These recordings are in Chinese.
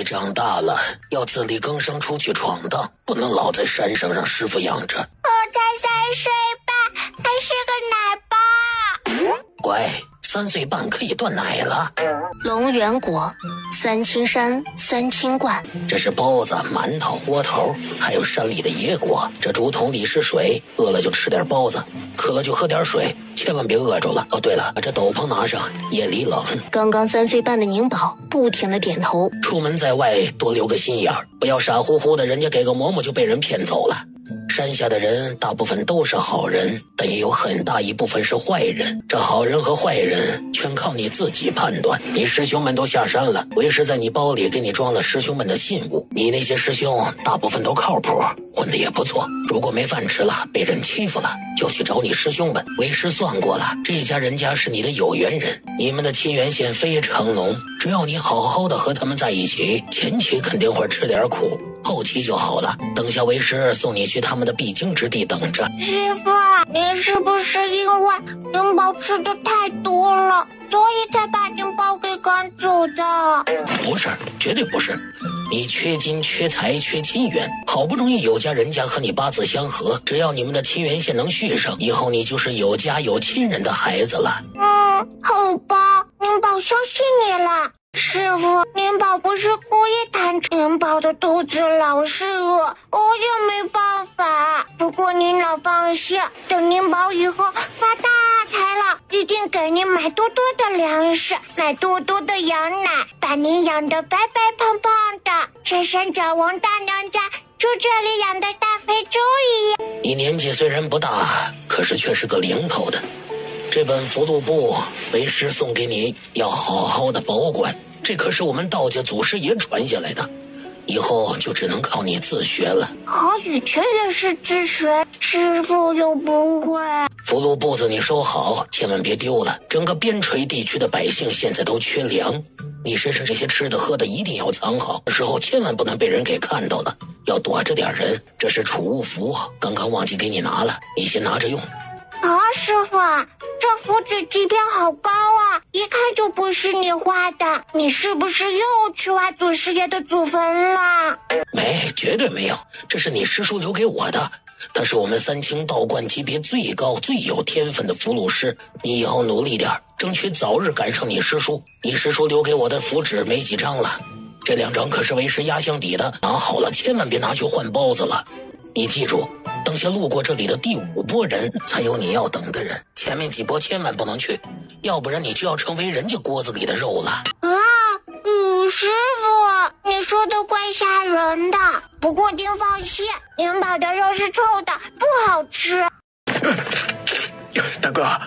你长大了，要自力更生，出去闯荡，不能老在山上让师傅养着。我才3岁半，还是个奶爸。乖，3岁半可以断奶了。龙源果，3清山3清罐。这是包子、馒头、窝头，还有山里的野果。这竹筒里是水，饿了就吃点包子，渴了就喝点水，千万别饿着了。哦，对了，把这斗篷拿上，夜里冷。刚刚3岁半的宁宝不停地点头。出门在外多留个心眼儿，不要傻乎乎的，人家给个馍馍就被人骗走了。山下的人大部分都是好人，但也有很大一部分是坏人。这好人和坏人全靠你自己判断。你师兄们都下山了，为师在你包里给你装了师兄们的信物。你那些师兄大部分都靠谱，混得也不错。如果没饭吃了，被人欺负了，就去找你师兄们。为师算过了，这家人家是你的有缘人，你们的亲缘线非常浓。只要你好好的和他们在一起，前期肯定会吃点苦，后期就好了。等下为师送你去他们的必经之地等着。师傅，你是不是因为宁宝吃的太多了，所以才把宁宝给赶走的？不是，绝对不是。你缺金缺财缺亲缘，好不容易有家人家和你八字相合，只要你们的亲缘线能续上，以后你就是有家有亲人的孩子了。好吧，宁宝相信你了。师傅，宁宝不是故意贪吃，宁宝的肚子老是饿，我也没办法。不过您老放心，等宁宝以后发大财了，一定给您买多多的粮食，买多多的羊奶，把您养得白白胖胖的，这山脚王大娘家就这里养的大肥猪一样。你年纪虽然不大，可是却是个零头的。这本符箓簿为师送给你，要好好的保管，这可是我们道家祖师爷传下来的，以后就只能靠你自学了。我以前也是自学，师傅又不会。符箓簿子你收好，千万别丢了。整个边陲地区的百姓现在都缺粮，你身上这些吃的喝的一定要藏好，时候千万不能被人给看到了，要躲着点人。这是储物符，刚刚忘记给你拿了，你先拿着用。师傅，这符纸级别好高啊，一看就不是你画的，你是不是又去挖祖师爷的祖坟了？没，绝对没有，这是你师叔留给我的，他是我们3清道观级别最高最有天分的符箓师，你以后努力点，争取早日赶上你师叔。你师叔留给我的符纸没几张了，这2张可是为师压箱底的，拿好了千万别拿去换包子了。你记住，等下路过这里的第5波人才有你要等的人，前面几波千万不能去，要不然你就要成为人家锅子里的肉了。师傅，你说的怪吓人的，不过您放心，宁宝的肉是臭的，不好吃。大哥，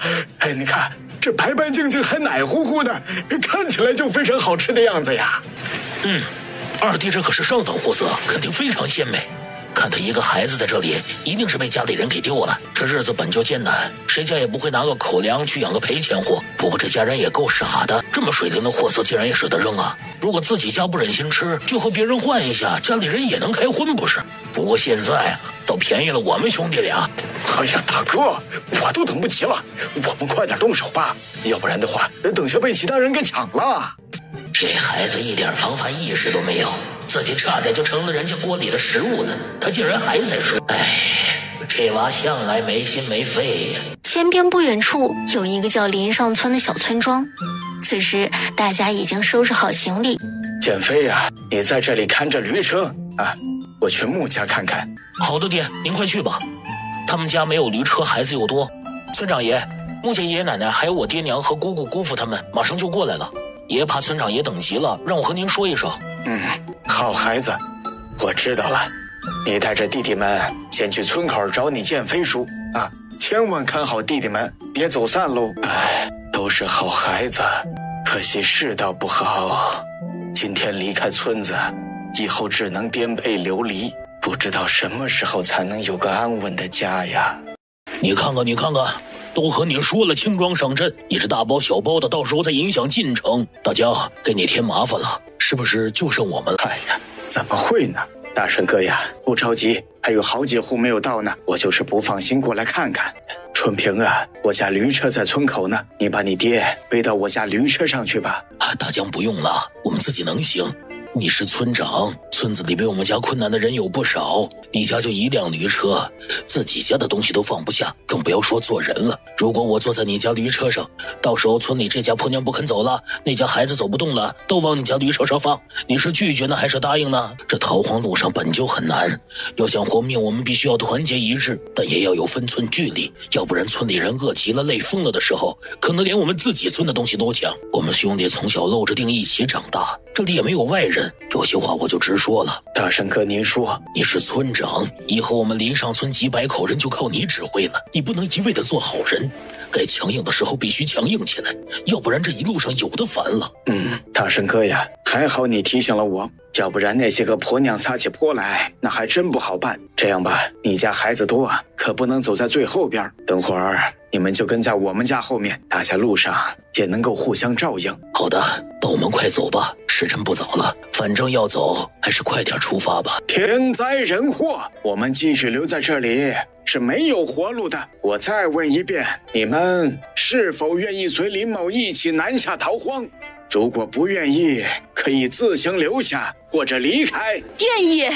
你看这白白净净还奶乎乎的，看起来就非常好吃的样子呀。二弟这可是上等货色，肯定非常鲜美。看他一个孩子在这里，一定是被家里人给丢了。这日子本就艰难，谁家也不会拿个口粮去养个赔钱货。不过这家人也够傻的，这么水灵的货色竟然也舍得扔啊！如果自己家不忍心吃，就和别人换一下，家里人也能开荤不是？不过现在倒便宜了我们兄弟俩。哎呀，大哥，我都等不及了，我们快点动手吧，要不然的话，等下被其他人给抢了。这孩子一点防范意识都没有，自己差点就成了人家锅里的食物呢，他竟然还在说。这娃向来没心没肺呀。前边不远处有一个叫林上村的小村庄，此时大家已经收拾好行李。建飞呀，你在这里看着驴车啊，我去穆家看看。好的爹，您快去吧。他们家没有驴车，孩子又多。村长爷，穆家爷爷奶奶还有我爹娘和姑姑姑父他们马上就过来了。爷怕村长爷等急了，让我和您说一声。好孩子，我知道了。你带着弟弟们先去村口找你建飞叔啊，千万看好弟弟们，别走散喽。都是好孩子，可惜世道不好，今天离开村子，以后只能颠沛流离，不知道什么时候才能有个安稳的家呀。你看看，都和你说了轻装上阵，你这大包小包的，到时候再影响进程，大家给你添麻烦了，是不是就剩我们了？哎呀，怎么会呢？大圣哥呀，不着急，还有好几户没有到呢，我就是不放心过来看看。春平啊，我家驴车在村口呢，你把你爹背到我家驴车上去吧。大江不用了，我们自己能行。你是村长，村子里比我们家困难的人有不少，你家就一辆驴车，自己家的东西都放不下，更不要说做人了。如果我坐在你家驴车上，到时候村里这家婆娘不肯走了，那家孩子走不动了，都往你家驴车上放，你是拒绝呢还是答应呢？这逃荒路上本就很难，要想活命，我们必须要团结一致，但也要有分寸距离，要不然村里人饿急了累疯了的时候，可能连我们自己村的东西都抢。我们兄弟从小露着腚一起长大，这里也没有外人，有些话我就直说了。大圣哥您说，你是村长，以后我们林上村几百口人就靠你指挥了，你不能一味的做好人，该强硬的时候必须强硬起来，要不然这一路上有的烦了。大圣哥呀，还好你提醒了我，要不然那些个婆娘撒起泼来，那还真不好办。这样吧，你家孩子多，可不能走在最后边，等会儿你们就跟在我们家后面，大家路上也能够互相照应。好的，那我们快走吧，时辰不早了，反正要走，还是快点出发吧。天灾人祸，我们继续留在这里是没有活路的。我再问一遍，你们是否愿意随林某一起南下逃荒？如果不愿意，可以自行留下或者离开。愿意，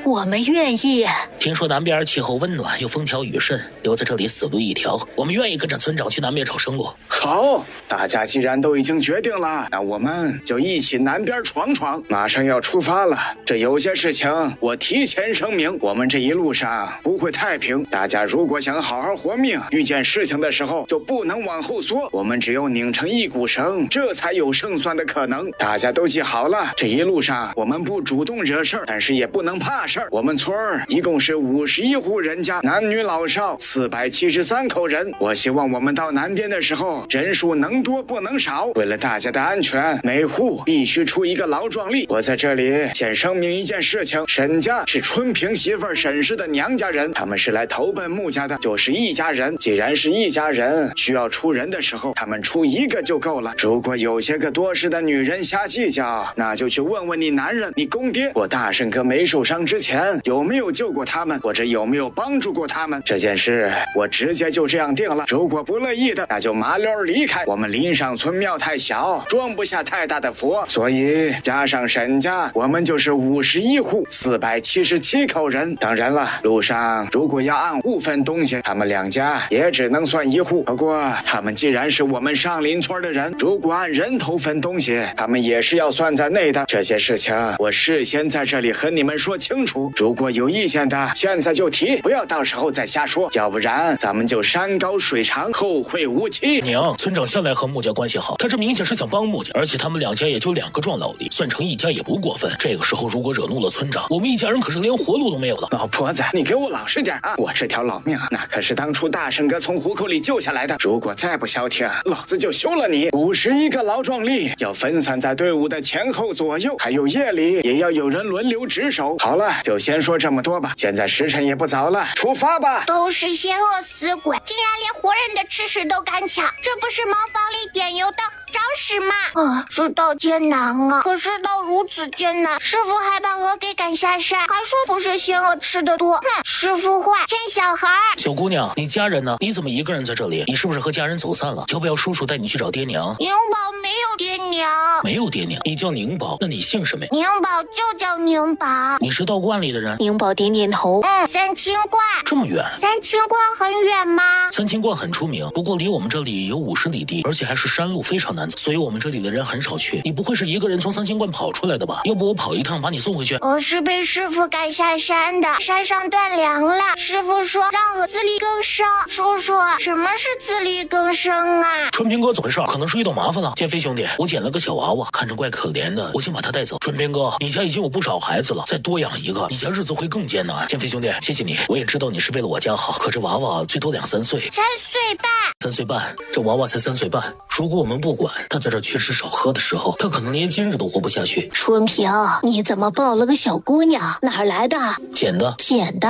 我们愿意。听说南边气候温暖，又风调雨顺，留在这里死路一条，我们愿意跟着村长去南边找生路。好，大家既然都已经决定了，那我们就一起南边闯闯。马上要出发了，这有些事情我提前声明，我们这一路上不会太平，大家如果想好好活命，遇见事情的时候就不能往后缩，我们只有拧成一股绳，这才有胜算的可能。大家都记好了，这一路上我们不主动惹事儿，但是也不能怕事儿。我们村儿一共是51户人家，男女老少473口人。我希望我们到南边的时候，人数能多不能少。为了大家的安全，每户必须出一个劳壮力。我在这里先声明一件事情，沈家是春平媳妇沈氏的娘家人，他们是来投奔穆家的，就是一家人。既然是一家人，需要出人的时候，他们出一个就够了。如果有些个多事的女人瞎计较，那就去问问你男人，你公爹，我大圣哥没受伤之前有没有救过他们，或者有没有帮助过他们？这件事我直接就这样定了。如果不乐意的，那就麻溜离开。我们林上村庙太小，装不下太大的佛，所以加上沈家，我们就是51户477口人。当然了，路上如果要按户分东西，他们两家也只能算一户。不过他们既然是我们上林村的人，如果按人头分东西，他们也是要算在内的。这些事情我事先在这里和你们说清楚，如果有意见的，现在就提，不要到时候再瞎说，要不然咱们就山高水长，后会无期。娘，村长向来和穆家关系好，他这明显是想帮穆家，而且他们两家也就2个壮劳力，算成一家也不过分。这个时候如果惹怒了村长，我们一家人可是连活路都没有了。老婆子，你给我老实点啊！我这条老命那可是当初大圣哥从虎口里救下来的，如果再不消停，老子就休了你。51个劳壮力要分散在队伍的前后左右，还有夜里也要有人轮流值守。好了，就先说这么多吧，现在时辰也不早了，出发吧。都是些恶死鬼，竟然连活人的吃食都敢抢，这不是茅房里点油的找死吗？世道艰难啊！可世道如此艰难，师傅还把鹅给赶下山，还说不是仙鹅吃的多。师傅坏，骗小孩。小姑娘，你家人呢？你怎么一个人在这里？你是不是和家人走散了？要不要叔叔带你去找爹娘？宁宝没有爹娘。没有爹娘？你叫宁宝，那你姓什么呀？宁宝就叫宁宝。你是道观里的人？宁宝点点头。三清观。这么远？三清观很远吗？三清观很出名，不过离我们这里有50里地，而且还是山路，非常难走，所以我们这里的人很少去。你不会是一个人从三清观跑出来的吧？要不我跑一趟把你送回去？我是被师傅赶下山的，山上断粮了，师傅说让我自力更生。叔叔，什么是自力更生啊？春平哥怎么回事？可能是遇到麻烦了。建飞兄弟，我捡了个小娃娃，看着怪可怜的，我想把他带走。春平哥，你家已经有不少孩子了，再多养一个，你家日子会更艰难。建飞兄弟，谢谢你，我也知道你是为了我家好，可这娃娃最多2、3岁。3岁半。3岁半，这娃娃才3岁半。如果我们不管，他在这缺吃少喝的时候，他可能连今日都活不下去。春平，你怎么抱了个小姑娘？哪儿来的？捡的。捡的？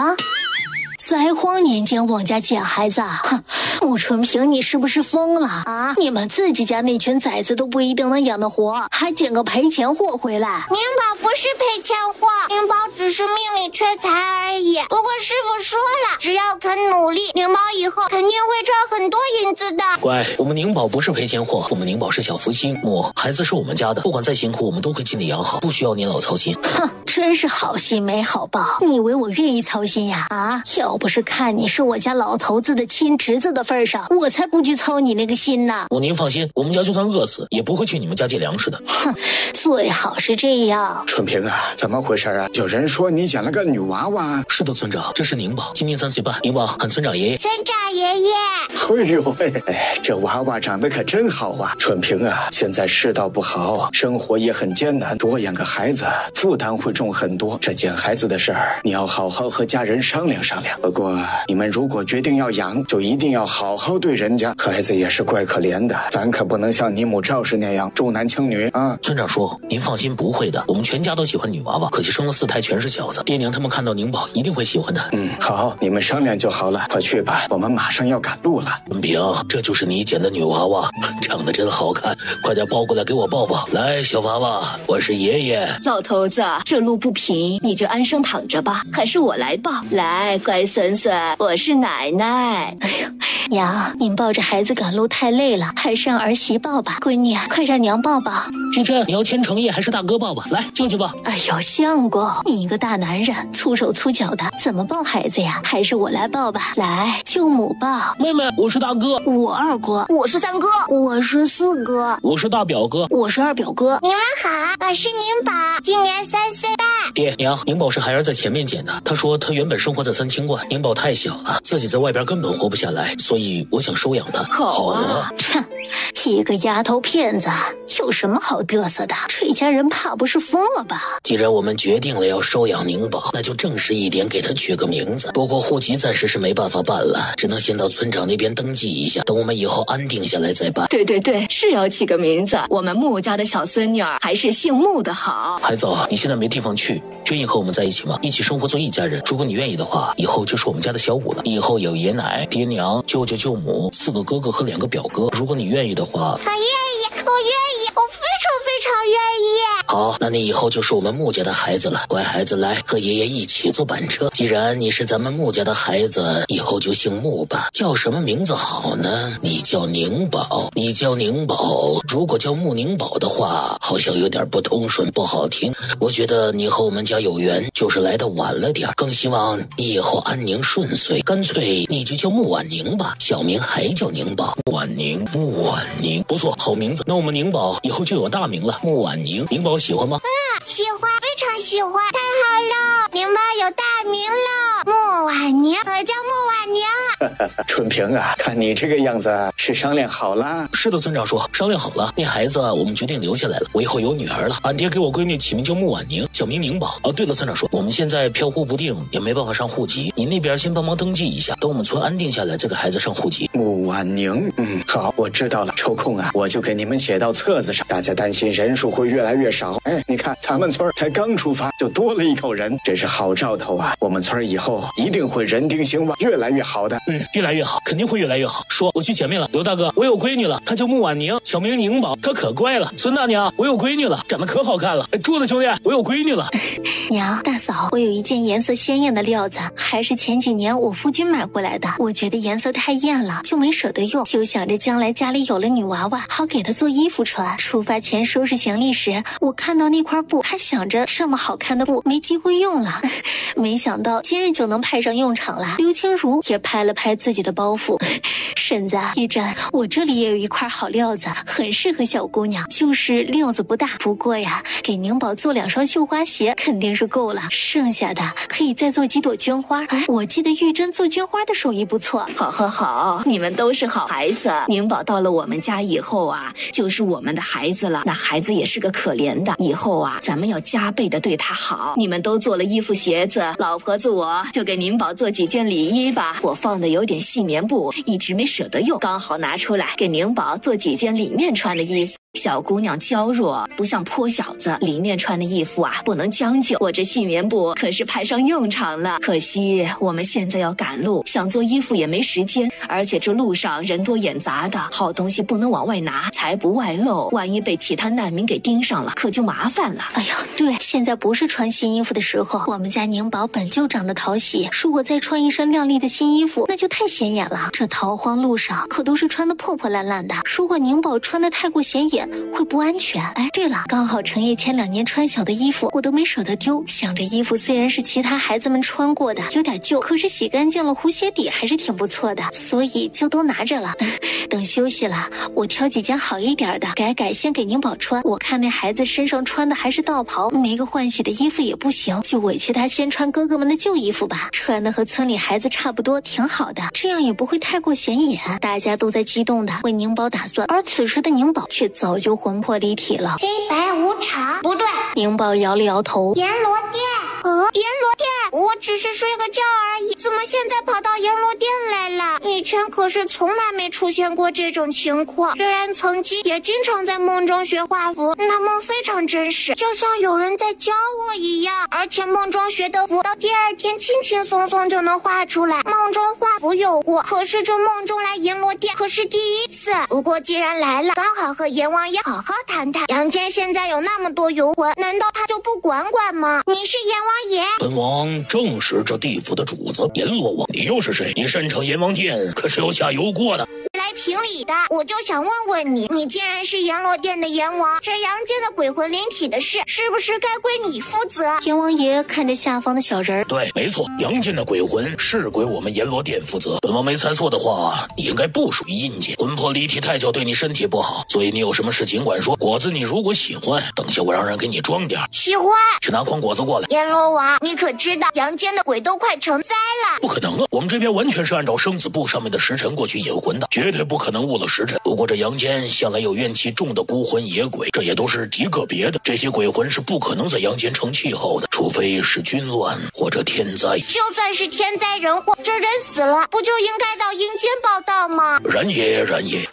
灾荒年间往家捡孩子，哼！穆春平，你是不是疯了啊？你们自己家那群崽子都不一定能养得活，还捡个赔钱货回来？宁宝不是赔钱货，宁宝只是命里缺财而已。不过师傅说了，只要肯努力，宁宝以后肯定会赚很多银子的。乖，我们宁宝不是赔钱货，我们宁宝是小福星。母，孩子是我们家的，不管再辛苦，我们都会尽力养好，不需要您老操心。哼，真是好心没好报，你以为我愿意操心呀？啊，要不是看你是我家老头子的亲侄子的份上，我才不去操你那个心呢。母，您放心，我们家就算饿死，也不会去你们家借粮食的。哼，最好是这样。春平啊，怎么回事啊？有人说你捡了个女娃娃。是的，村长，这是宁宝，今年3岁半。宁宝喊村长爷爷。村长爷爷。哎呦喂，这娃娃长得可真好啊！春平啊，现在世道不好，生活也很艰难，多养个孩子负担会重很多。这捡孩子的事儿，你要好好和家人商量商量。不过你们如果决定要养，就一定要好好对人家。孩子也是怪可怜的，咱可不能像你母赵氏那样重男轻女啊！村长说，您放心，不会的，我们全家都喜欢女娃娃，可惜生了4胎全是小子，爹娘他们看到宁宝一定会喜欢的。好，你们商量就好了，快去吧，我们马上要赶路了。文炳，这就是你捡的女娃娃，长得真好看，快点抱过来给我抱抱。来，小娃娃，我是爷爷。老头子，这路不平，你就安生躺着吧，还是我来抱。来，乖孙孙，我是奶奶。哎呦，娘，您抱着孩子赶路太累了，还是让儿媳抱吧。闺女，快让娘抱抱。玉珍，你要牵程叶还是大哥抱吧？来，舅舅抱。哎呦，相公，你一个大男人，粗手粗脚的，怎么抱孩子呀？还是我来抱吧。来，舅母抱。妹妹，我是大哥。我二哥。我是三哥。我是4哥。我是大表哥。我是2表哥。你们好，我是宁宝，今年3岁半。爹娘，宁宝是孩儿在前面捡的。他说他原本生活在3清观，宁宝太小了，自己在外边根本活不下来，所以我想收养他。好啊，哼，一个丫头片子，有什么好嘚瑟的？这家人怕不是疯了吧？既然我们决定了要收养宁宝，那就正式一点，给他取个名字。不过户籍暂时是没办法办了，只能先到村长那边登记一下，等我们以后安定下来再办。对，是要起个名字。我们穆家的小孙女儿还是姓穆的好。孩子，你现在没地方去，愿意和我们在一起吗？一起生活做一家人。如果你愿意的话，以后就是我们家的小五了。以后有爷奶、爹娘、舅舅、舅母，4个哥哥和2个表哥。如果你愿意的话，我愿意，我非常愿意。好，那你以后就是我们穆家的孩子了。乖孩子，来和爷爷一起坐板车。既然你是咱们穆家的孩子，以后就姓穆吧。叫什么名字好呢？你叫宁宝，你叫宁宝。如果叫穆宁宝的话，好像有点不通顺，不好听。我觉得你和我们家有缘，就是来的晚了点，更希望你以后安宁顺遂。干脆你就叫穆婉宁吧，小名还叫宁宝。穆婉宁，不错，好名字。那我们宁宝以后就有大名了，穆婉宁。宁宝喜欢吗？喜欢，非常喜欢，太好了，宁宝有大名了，穆婉宁，我叫穆婉宁。春平啊，看你这个样子，是商量好了？是的，村长说商量好了，那孩子我们决定留下来了。我以后有女儿了，俺爹给我闺女起名叫穆婉宁，小名宁宝。哦，对了，村长说我们现在飘忽不定，也没办法上户籍，你那边先帮忙登记一下，等我们村安定下来，再给孩子上户籍。穆婉宁，好，我知道了。抽空啊，我就给你们写到册子上。大家担心人数会越来越少，你看咱们村才刚出发就多了1口人，这是好兆头啊！我们村以后一定会人丁兴旺，越来越好的。越来越好，肯定会越来越好。说我去前面了，刘大哥，我有闺女了，她叫穆婉宁，小名宁宝，她可乖了。孙大娘，我有闺女了，长得可好看了。柱子兄弟，我有闺女了。娘，大嫂，我有一件颜色鲜艳的料子，还是前几年我夫君买过来的，我觉得颜色太艳了，就没舍得用，就想着将来家里有了女娃娃，好给她做衣服穿。出发前收拾行李时，我看到那块布，还想着这么好看的布没机会用了，没想到今日就能派上用场了。刘清如也拍了拍自己的包袱，婶子，玉珍，我这里也有一块好料子，很适合小姑娘，就是料子不大，不过呀，给宁宝做2双绣花鞋肯定是够了，剩下的可以再做几朵绢花。我记得玉珍做绢花的手艺不错。好，你们都是好孩子。宁宝到了我们家以后啊，就是我们的孩子了。那孩子也是个可怜的，以后啊，咱们要加倍的对他好。你们都做了衣服鞋子，老婆子我就给宁宝做几件里衣吧。我放的有点细棉布，一直没舍得用，刚好拿出来给宁宝做几件里面穿的衣服。小姑娘娇弱，不像泼小子。里面穿的衣服啊，不能将就。我这细棉布可是派上用场了。可惜我们现在要赶路，想做衣服也没时间，而且这路上人多眼杂的，好东西不能往外拿，才不外露。万一被其他难民给盯上了，可就麻烦了。哎呀，对，现在不是穿新衣服的时候。我们家宁宝本就长得讨喜，如果再穿一身靓丽的新衣服，那就太显眼了。这逃荒路上可都是穿得破破烂烂的，如果宁宝穿得太过显眼，会不安全。哎，对了，刚好程烨前2年穿小的衣服，我都没舍得丢。想着衣服虽然是其他孩子们穿过的，有点旧，可是洗干净了，糊鞋底还是挺不错的，所以就都拿着了。等休息了，我挑几件好一点的改先给宁宝穿。我看那孩子身上穿的还是道袍，没个换洗的衣服也不行，就委屈他先穿哥哥们的旧衣服吧，穿的和村里孩子差不多，挺好的，这样也不会太过显眼。大家都在激动的为宁宝打算，而此时的宁宝却早就魂魄离体了。黑白无常，不对，宁宝摇了摇头。阎罗殿，阎罗殿，我只是睡个觉而已，怎么现在跑到阎罗殿来了？以前可是从来没出现过这种情况，虽然曾经也经常在梦中学画符，那梦非常真实，就像有人在教我一样，而且梦中学的符到第2天轻轻松松就能画出来。梦中画符有过，可是这梦中来阎罗殿可是第1次。不过既然来了，刚好和阎王爷好好谈谈。阳间现在有那么多游魂，难道他就不管吗？你是阎王爷？本王正是这地府的主子阎罗王。你又是谁？你擅闯阎王殿可是有下油锅的。来评理的，我就想问问你，你既然是阎罗殿的阎王，这阳间的鬼魂灵体的事，是不是该归你负责？阎王爷看着下方的小人儿，对，没错，阳间的鬼魂是归我们阎罗殿负责。本王没猜错的话，你应该不属于阴间，魂魄离体太久对你身体不好，所以你有什么事尽管说。果子你如果喜欢，等下我让人给你装点。喜欢，去拿筐果子过来。阎罗王，你可知道阳间的鬼都快成灾了？不可能啊，我们这边完全是按照生死簿上面的时辰过去引魂的，绝对不可能误了时辰。不过这阳间向来有怨气重的孤魂野鬼，这也都是极个别的，这些鬼魂是不可能在阳间成气候的，除非是军乱或者天灾。就算是天灾人祸，这人死了不就应该到阴间报道吗？然也，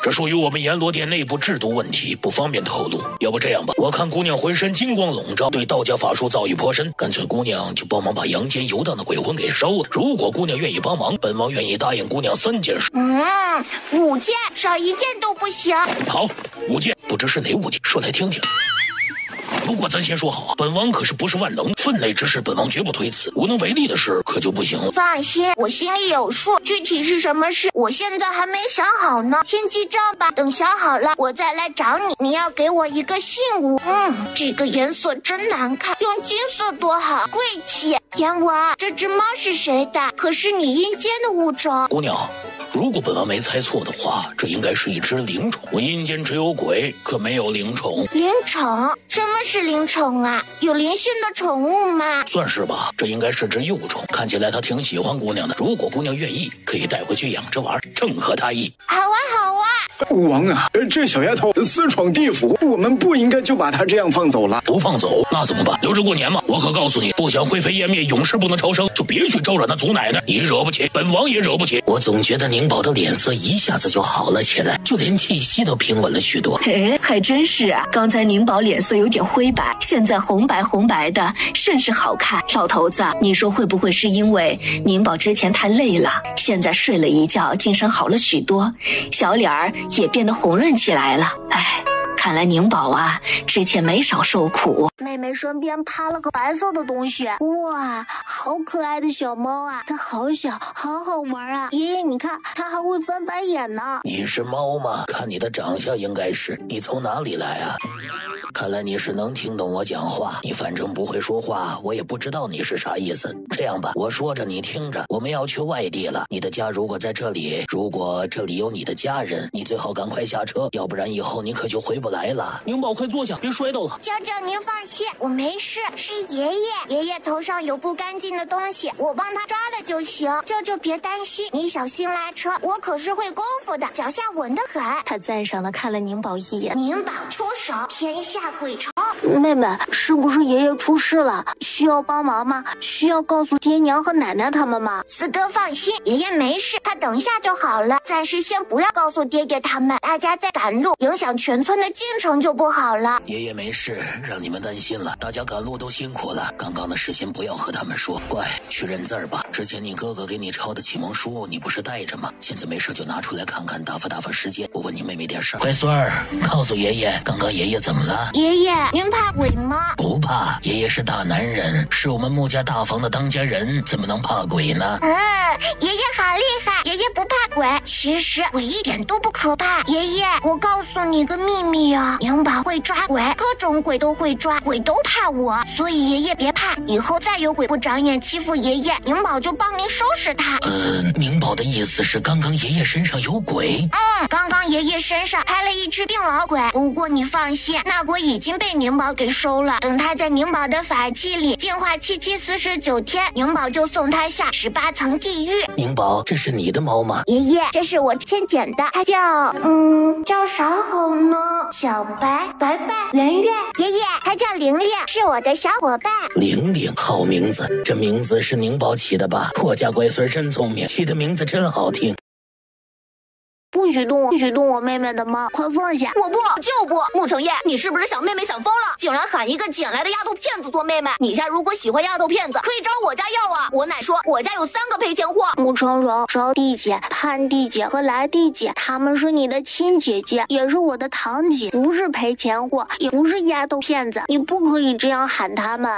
这属于我们阎罗殿内部制度问题，不方便透露。要不这样吧，我看姑娘浑身金光笼罩，对道家法术造诣颇深，干脆姑娘就帮忙把阳间游荡的鬼魂给收了。如果姑娘愿意帮忙，本王愿意答应姑娘3件事。5件，少1件都不行。好，5件，不知是哪5件，说来听听。不过咱先说好，本王可是不是万能，分内之事本王绝不推辞，无能为力的事可就不行了。放心，我心里有数，具体是什么事，我现在还没想好呢。先记账吧，等想好了我再来找你。你要给我一个信物。这个颜色真难看，用金色多好，贵气。阎王，这只猫是谁的？可是你阴间的物种。姑娘，如果本王没猜错的话，这应该是一只灵宠。我阴间只有鬼，可没有灵宠。灵宠？什么是灵宠啊？有灵性的宠物吗？算是吧，这应该是只幼宠，看起来他挺喜欢姑娘的。如果姑娘愿意，可以带回去养着玩，正合他意。好啊，好啊。王啊，这小丫头私闯地府，我们不应该就把她这样放走了。不放走那怎么办？留着过年嘛。我可告诉你，不想灰飞烟灭，永世不能超生，就别去招惹那祖奶奶。你惹不起，本王也惹不起。我总觉得宁宝的脸色一下子就好了起来，就连气息都平稳了许多。还真是啊，刚才宁宝脸色有点灰白，现在红白的，甚是好看。老头子，你说会不会是因为宁宝之前太累了，现在睡了一觉，精神好了许多，小脸儿也变得红润起来了？看来宁宝啊，之前没少受苦。妹妹身边趴了个白色的东西，哇，好可爱的小猫啊！它好小，好好玩啊！爷爷，你看，它还会翻白眼呢。你是猫吗？看你的长相应该是。你从哪里来啊？看来你是能听懂我讲话，你反正不会说话，我也不知道你是啥意思。这样吧，我说着你听着，我们要去外地了。你的家如果在这里，如果这里有你的家人，你最好赶快下车，要不然以后你可就回不来了。宁宝，快坐下，别摔到了。舅舅您放心，我没事，是爷爷。爷爷头上有不干净的东西，我帮他抓了就行。舅舅别担心，你小心拉车，我可是会功夫的，脚下稳得很。他赞赏地看了宁宝一眼。宁宝出手，天下鬼仇，妹妹，是不是爷爷出事了？需要帮忙吗？需要告诉爹娘和奶奶他们吗？四哥放心，爷爷没事，他等一下就好了。暂时先不要告诉爹爹他们，大家在赶路，影响全村的进程就不好了。爷爷没事，让你们担心了。大家赶路都辛苦了，刚刚的事先不要和他们说。乖，去认字儿吧。之前你哥哥给你抄的启蒙书，你不是带着吗？现在没事就拿出来看看，打发时间。我问你妹妹点事儿。乖孙儿，告诉爷爷，刚刚爷爷怎么了？爷爷，您怕鬼吗？不怕，爷爷是大男人，是我们穆家大房的当家人，怎么能怕鬼呢？爷爷好厉害，爷爷不怕鬼。其实鬼一点都不可怕。爷爷，我告诉你个秘密啊，宁宝会抓鬼，各种鬼都会抓，鬼都怕我，所以爷爷别怕，以后再有鬼不长眼欺负爷爷，宁宝就帮您收拾他。宁宝的意思是刚刚爷爷身上有鬼？刚刚爷爷身上拍了一只病老鬼，不过你放心，那鬼已经被宁宝给收了。等他在宁宝的法器里净化749天，宁宝就送他下18层地狱。宁宝，这是你的猫吗？爷爷，这是我先捡的，它叫啥好呢？小白、白白、圆圆。爷爷，它叫玲玲，是我的小伙伴。玲玲，好名字，这名字是宁宝起的吧？我家乖孙真聪明，起的名字真好听。不许动我妹妹的猫，快放下！我不就不！穆成业，你是不是想妹妹想疯了？竟然喊一个捡来的丫头片子做妹妹！你家如果喜欢丫头片子，可以找我家要啊！我奶说我家有3个赔钱货。穆成荣、招娣姐、潘娣姐和来娣姐，她们是你的亲姐姐，也是我的堂姐，不是赔钱货，也不是丫头片子，你不可以这样喊她们。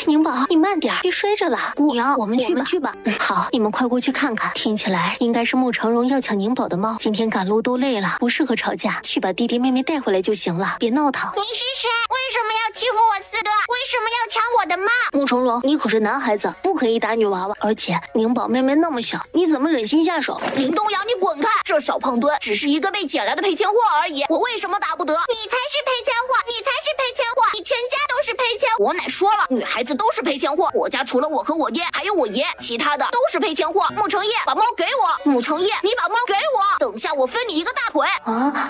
宁宝，你慢点，别摔着了。娘，我们去吧。好，你们快过去看看。听起来应该是穆成荣要抢宁宝的猫。今天赶路都累了，不适合吵架，去把弟弟妹妹带回来就行了，别闹腾。你是谁？为什么要欺负我四哥？为什么要抢我的猫？穆成荣，你可是男孩子，不可以打女娃娃，而且宁宝妹妹那么小，你怎么忍心下手？林东阳，你滚开！这小胖墩只是一个被捡来的赔钱货而已，我为什么打不得？你才是赔钱货，你才是赔钱货，你全家都是赔钱货。我奶说了，女孩子都是赔钱货，我家除了我和我爹，还有我爷，其他的都是赔钱货。穆成业，把猫给我！穆成业，你把猫给我！等下我分你一个大腿！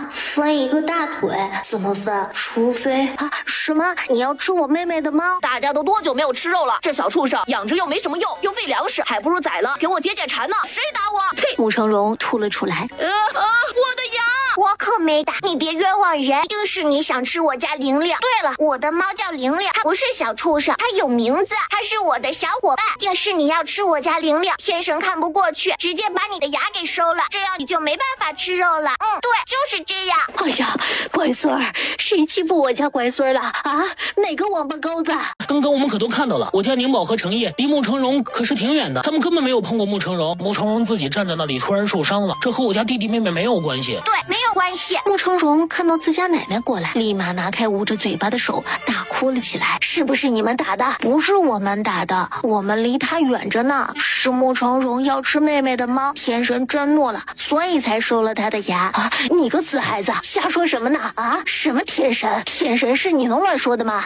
分一个大腿？怎么分？除非什么？你要吃我妹妹的猫？大家都多久没有吃肉了？这小畜生养着又没什么用，又费粮食，还不如宰了给我解解馋呢！谁打我？呸！穆成荣吐了出来。我的牙！我可没打，你别冤枉人，一定是你想吃我家玲玲。对了，我的猫叫玲玲，它不是小畜生，它有名字，它是我的小伙伴。定是你要吃我家玲玲，天生看不过去，直接把你的牙给收了，这样你就没办法吃肉了。对，就是这样。哎呀，乖孙儿，谁欺负我家乖孙儿了啊？哪个王八羔子？刚刚我们可都看到了，我家宁宝和程烨离穆成荣可是挺远的，他们根本没有碰过穆成荣。穆成荣自己站在那里突然受伤了，这和我家弟弟妹妹没有关系。对，没有关系。穆成荣看到自家奶奶过来，立马拿开捂着嘴巴的手，大哭了起来。是不是你们打的？不是我们打的，我们离他远着呢。是穆成荣要吃妹妹的猫，天神震怒了，所以才收了他的牙。你个死孩子，瞎说什么呢？什么天神？天神是你能乱说的吗？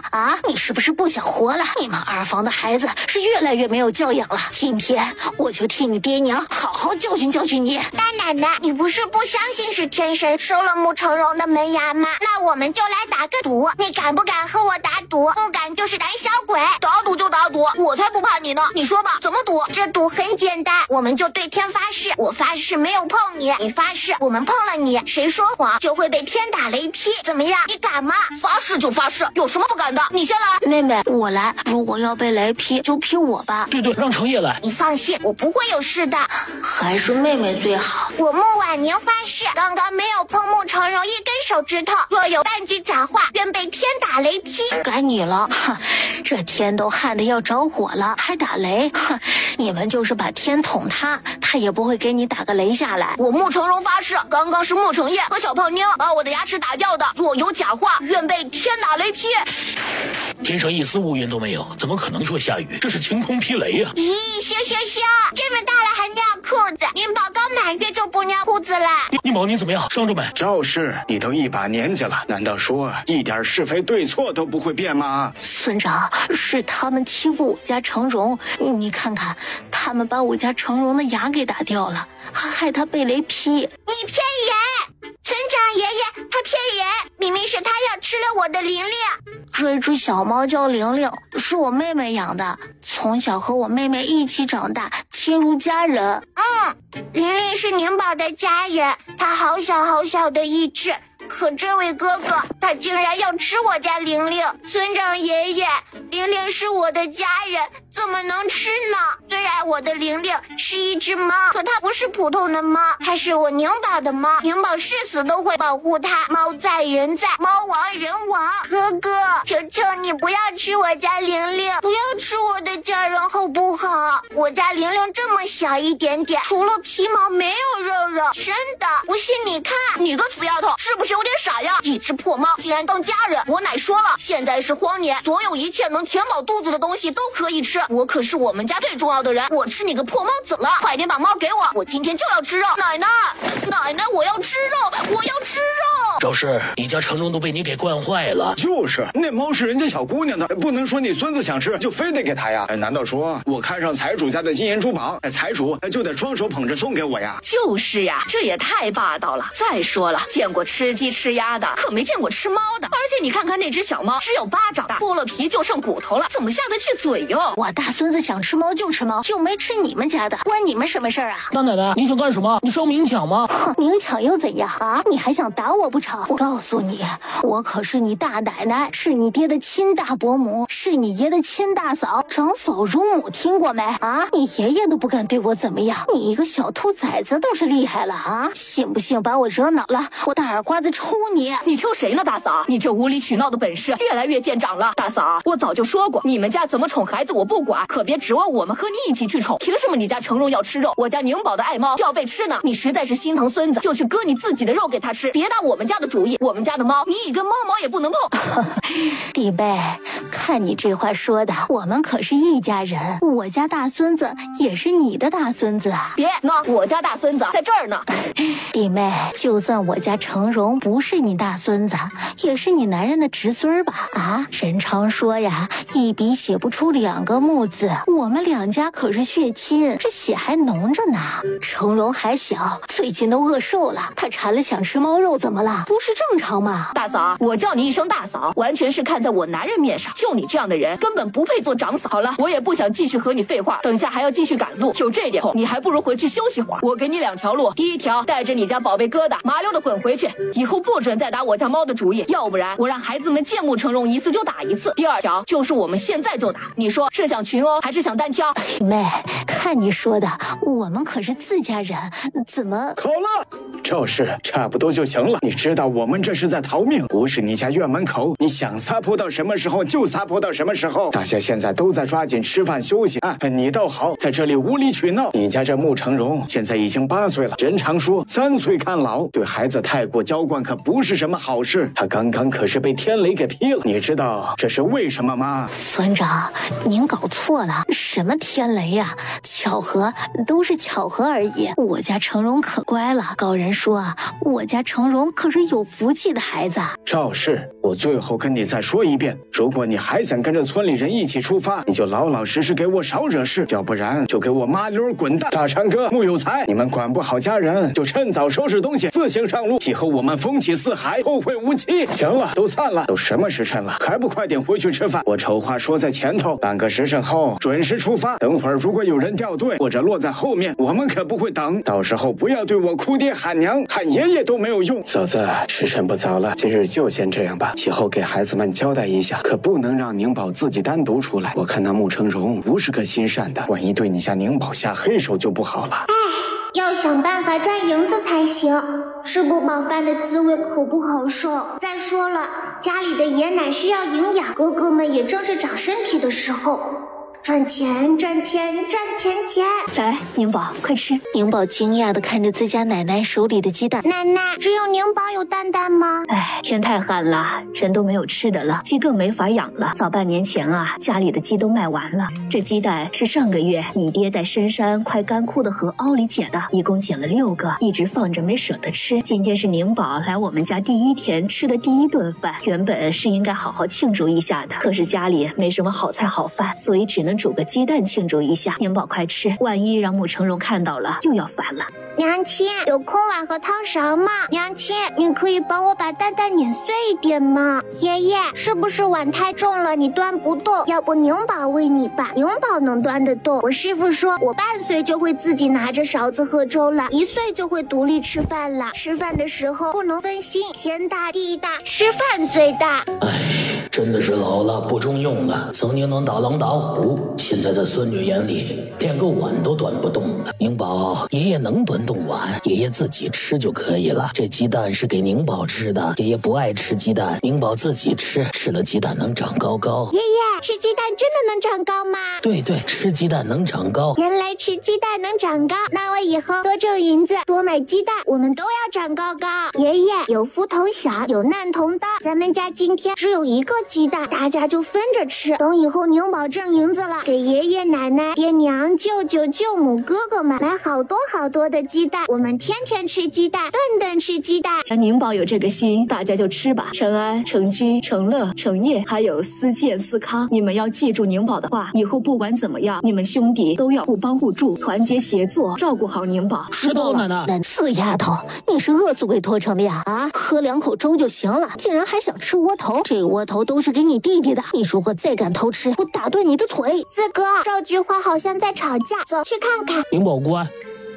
你是不是不想活了？你们二房的孩子是越来越没有教养了。今天我就替你爹娘好好教训教训你。大奶奶，你不是不相信是天神收了穆成荣的门牙吗？那我们就来打个赌，你敢不敢和我打赌？不敢就是胆小鬼。打赌就打赌，我才不怕你呢。你说吧，怎么赌？这赌很简单，我们就对天发誓，我发誓没有碰你，你发誓我们碰了你，谁说谎就会被天打雷劈。怎么样？你敢吗？发誓就发誓，有什么不敢的？你先来。妹妹，我来。如果要被雷劈，就劈我吧。对，让程烨来。你放心，我不会有事的。还是妹妹最好。我穆婉宁发誓，刚刚没有碰穆成荣一根手指头，若有半句假话，愿被天打雷劈。该你了，这天都旱得要着火了，还打雷？你们就是把天捅他，他也不会给你打个雷下来。我穆成荣发誓，刚刚是穆成业和小胖妞把我的牙齿打掉的，若有假话，愿被天打雷劈。天上一丝乌云都没有，怎么可能会下雨？这是晴空霹雷啊！咦，羞，这么大了还尿裤子？宁宝刚满月就不尿裤子了。宁宝，你怎么样？伤着没？赵氏，你都一把年纪了，难道说一点是非对错都不会辨吗？村长，是他们欺负我家成荣，你看看，他们把我家成荣的牙给打掉了，还害他被雷劈。你骗人！村长爷爷他骗人，明明是他要吃了我的玲玲。这只小猫叫玲玲，是我妹妹养的，从小和我妹妹一起长大，亲如家人。玲玲是宁宝的家人，她好小好小的一只。可这位哥哥，他竟然要吃我家玲玲！村长爷爷，玲玲是我的家人，怎么能吃呢？虽然我的玲玲是一只猫，可它不是普通的猫，它是我宁宝的猫，宁宝誓死都会保护它。猫在人在，猫亡人亡。哥哥，求求你不要吃我家玲玲，不要吃我的家人好不好？我家玲玲这么小一点点，除了皮毛没有肉肉，真的，不信你看。你个死丫头，是不是有点傻呀？一只破猫竟然当家人！我奶说了，现在是荒年，所有一切能填饱肚子的东西都可以吃。我可是我们家最重要的人，我吃你个破猫怎么了？快点把猫给我，我今天就要吃肉！奶奶，我要吃肉，我要吃肉！赵氏，你家成龙都被你给惯坏了。就是那猫是人家小姑娘的，不能说你孙子想吃就非得给他呀。难道说我看上财主家的金银珠宝，财主就得双手捧着送给我呀？就是呀，这也太霸道了。再说了，见过吃鸡吃鸭的，可没见过吃猫的。而且你看看那只小猫，只有巴掌大，剥了皮就剩骨头了，怎么下得去嘴哟？我大孙子想吃猫就吃猫，又没吃你们家的，关你们什么事儿啊？大奶奶，你想干什么？你是要明抢吗？哼，明抢又怎样啊？你还想打我不成？我告诉你，我可是你大奶奶，是你爹的亲大伯母，是你爷的亲大嫂，长嫂如母，听过没啊？你爷爷都不敢对我怎么样，你一个小兔崽子倒是厉害了啊！信不信把我惹恼了，我大耳刮子抽你！你抽谁呢，大嫂？你这无理取闹的本事越来越见长了。大嫂，我早就说过，你们家怎么宠孩子我不管，可别指望我们和你一起去宠。凭什么你家成荣要吃肉，我家宁宝的爱猫就要被吃呢？你实在是心疼孙子，就去割你自己的肉给他吃，别打我们家的主意。我们家的猫，你一根猫毛也不能碰。弟妹，看你这话说的，我们可是一家人，我家大孙子也是你的大孙子啊！别闹，我家大孙子在这儿呢。弟妹，就算我家成荣不是你大孙子，也是你男人的侄孙吧？啊，人常说呀，一笔写不出两个木字，我们两家可是血亲，这血还浓着呢。成荣还小，最近都饿瘦了，他馋了想吃猫肉，怎么了？不是正常吗？大嫂，我叫你一声大嫂，完全是看在我男人面上，就你这样的人根本不配做长嫂。好了，我也不想继续和你废话，等下还要继续赶路，就这点后，你还不如回去休息会儿。我给你两条路，第一条，带着你家宝贝疙瘩麻溜的滚回去，以后不准再打我家猫的主意，要不然我让孩子们见木成荣一次就打一次。第二条就是我们现在就打，你说是想群殴还是想单挑？妹，看你说的，我们可是自家人，怎么？好了，赵氏，差不多就行了。你知道我们这是在逃命，不是你家院门口，你想撒泼到什么时候就撒泼到什么时候。大家现在都在抓紧吃饭休息啊，你倒好，在这里无理取闹。你家这穆成荣现在已经8岁了，人常说3岁看老，对孩子太过娇惯可不是什么好事。他刚刚可是被天雷给劈了，你知道这是为什么吗？村长，您搞错了，什么天雷呀？巧合，都是巧合而已。我家成荣可乖了，高人说啊，我家成荣可是有福气的孩子。赵氏，我最后跟你再说一遍，如果你还想跟着村里人一起出发，你就老老实实给我少惹事，要不然就给我麻溜滚蛋。大山哥、穆有才，你们管不好家人，就趁早收拾东西，自行上路，以后我们风起四海，后会无期。行了，都散了，都什么时辰了，还不快点回去吃饭？我丑话说在前头，半个时辰后准时出发。等会儿如果有人掉队或者落在后面，我们可不会等，到时候不要对我哭爹喊娘，喊爷爷都没有用。嫂子，时辰不早了，今日就先这样吧，以后给孩子们交代一下，可不能让宁宝自己单独出来。我看那穆成荣不是个心善的，万一对你家宁宝下黑手就不好了。要想办法赚银子才行，吃不饱饭的滋味可不好受。再说了，家里的爷奶需要营养，哥哥们也正是长身体的时候。赚钱，赚钱，赚钱钱！来，宁宝，快吃！宁宝惊讶地看着自家奶奶手里的鸡蛋。奶奶，只有宁宝有蛋蛋吗？哎，天太旱了，人都没有吃的了，鸡更没法养了。早半年前啊，家里的鸡都卖完了。这鸡蛋是上个月你爹在深山快干枯的河凹里捡的，一共捡了6个，一直放着没舍得吃。今天是宁宝来我们家第1天吃的第1顿饭，原本是应该好好庆祝一下的，可是家里没什么好菜好饭，所以只能能煮个鸡蛋庆祝一下。宁宝快吃，万一让穆成荣看到了，又要烦了。娘亲，有空碗和汤勺吗？娘亲，你可以帮我把蛋蛋碾碎一点吗？爷爷，是不是碗太重了，你端不动？要不宁宝喂你吧，宁宝能端得动。我师傅说，我半岁就会自己拿着勺子喝粥了，1岁就会独立吃饭了。吃饭的时候不能分心，天大地大，吃饭最大。哎，真的是老了不中用了。曾经能打狼打虎，现在在孙女眼里连个碗都端不动了。宁宝，爷爷能端动碗，爷爷自己吃就可以了。这鸡蛋是给宁宝吃的，爷爷不爱吃鸡蛋，宁宝自己吃，吃了鸡蛋能长高高。爷爷，吃鸡蛋真的能长高吗？对对，吃鸡蛋能长高。原来吃鸡蛋能长高，那我以后多挣银子，多买鸡蛋，我们都要长高高。爷爷，有福同享，有难同当。咱们家今天只有1个鸡蛋，大家就分着吃。等以后宁宝挣银子了，给爷爷奶奶、爹娘、舅舅、舅母、哥哥们买好多好多的鸡蛋，我们天天吃鸡蛋，顿顿吃鸡蛋。那宁宝有这个心，大家就吃吧。成安、成居、成乐、成业，还有思健、思康，你们要记住宁宝的话，以后不管怎么样，你们兄弟都要互帮互助，团结协作，照顾好宁宝。知道了，奶奶。那死丫头，你是饿死鬼拖成的呀？啊，喝2口粥就行了，竟然还想吃窝头？这窝头都是给你弟弟的，你如果再敢偷吃，我打断你的腿！四哥，赵菊花好像在吵架，走去看看。宁宝乖，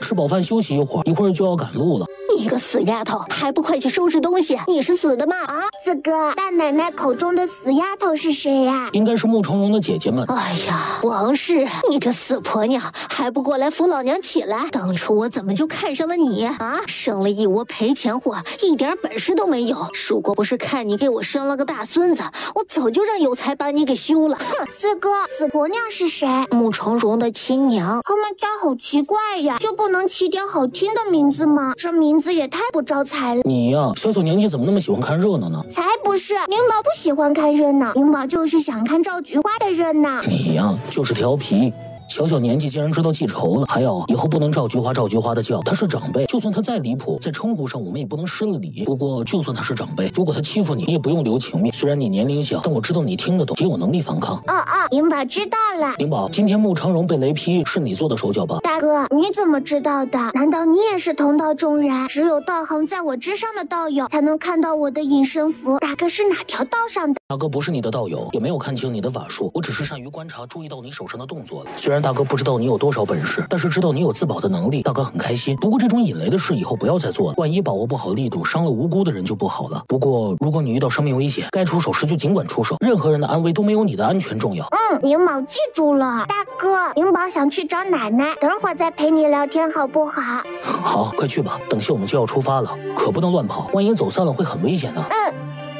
吃饱饭休息一会儿，一会儿就要赶路了。你个死丫头，还不快去收拾东西？你是死的吗？啊！四哥，大奶奶口中的死丫头是谁呀？应该是穆成荣的姐姐们。哎呀，王氏，你这死婆娘，还不过来扶老娘起来！当初我怎么就看上了你啊？生了一窝赔钱货，一点本事都没有。如果不是看你给我生了个大孙子，我早就让有才把你给休了。哼！四哥，死婆娘是谁？穆成荣的亲娘。他们家好奇怪呀，就不能起点好听的名字吗？这名字也太不招财了。你呀，小年纪怎么那么喜欢看热闹呢？才不是，宁宝不喜欢看热闹，宁宝就是想看赵菊花的热闹。你呀，就是调皮。小年纪竟然知道记仇了，还有以后不能赵菊花的叫，他是长辈，就算他再离谱，在称呼上我们也不能失了礼。不过就算他是长辈，如果他欺负你，你也不用留情面。虽然你年龄小，但我知道你听得懂，也有能力反抗。宁宝知道了。宁宝，今天穆成荣被雷劈是你做的手脚吧？大哥，你怎么知道的？难道你也是同道中人？只有道行在我之上的道友才能看到我的隐身符。大哥是哪条道上的？大哥不是你的道友，也没有看清你的法术，我只是善于观察，注意到你手上的动作了。虽然大哥不知道你有多少本事，但是知道你有自保的能力，大哥很开心。不过这种引雷的事以后不要再做了，万一把握不好力度，伤了无辜的人就不好了。不过如果你遇到生命危险，该出手时就尽管出手，任何人的安危都没有你的安全重要。宁宝记住了。大哥，宁宝想去找奶奶，等会儿再陪你聊天好不好？好，快去吧，等下我们就要出发了，可不能乱跑，万一走散了会很危险的。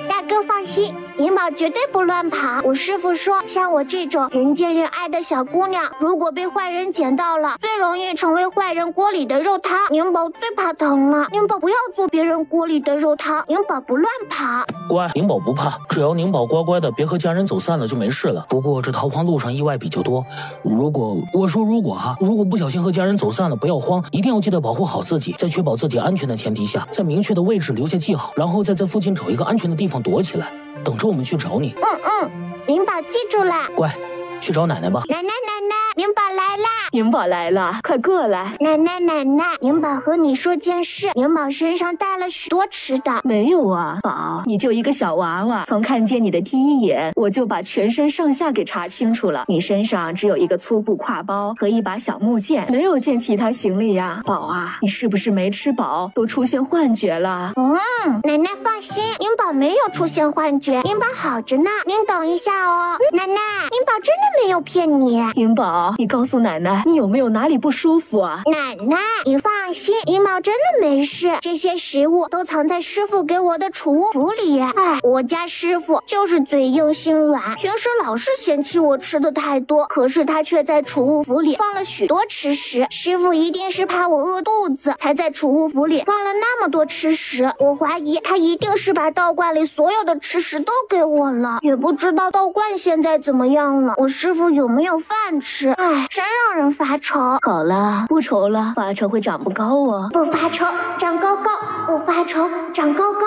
大哥放心，宁宝绝对不乱跑。我师傅说，像我这种人见人爱的小姑娘，如果被坏人捡到了，最容易成为坏人锅里的肉汤。宁宝最怕疼了，宁宝不要做别人锅里的肉汤，宁宝不乱跑。乖，宁宝不怕，只要宁宝乖乖的，别和家人走散了就没事了。不过这逃荒路上意外比较多，如果不小心和家人走散了，不要慌，一定要记得保护好自己，在确保自己安全的前提下，在明确的位置留下记号，然后再在附近找一个安全的地方躲起来，等着我们去找你。宁宝记住了。乖，去找奶奶吧。奶奶，宁宝来啦！宁宝来了，快过来。奶奶，宁宝和你说件事，宁宝身上带了许多吃的。没有啊，宝，你就一个小娃娃，从看见你的第一眼，我就把全身上下给查清楚了。你身上只有一个粗布挎包和一把小木剑，没有件其他行李呀。宝啊，你是不是没吃饱，都出现幻觉了？奶奶放心，宁宝没有出现幻觉，宁宝好着呢。您等一下哦，奶奶，宁宝真的没有骗你。宁宝，你告诉奶奶，你有没有哪里不舒服啊？奶奶，你放心，宁宝真的没事，这些食物都藏在师傅给我的储物符里。我家师傅就是嘴硬心软，平时老是嫌弃我吃的太多，可是他却在储物符里放了许多吃食。师傅一定是怕我饿肚子，才在储物符里放了那么多吃食。我怀疑他一定是把道观里所有的吃食都给我了，也不知道道观现在怎么样了，我师傅有没有饭吃？真让人发愁。好了，不愁了，发愁会长不高哦。不发愁长高高，不发愁长高高。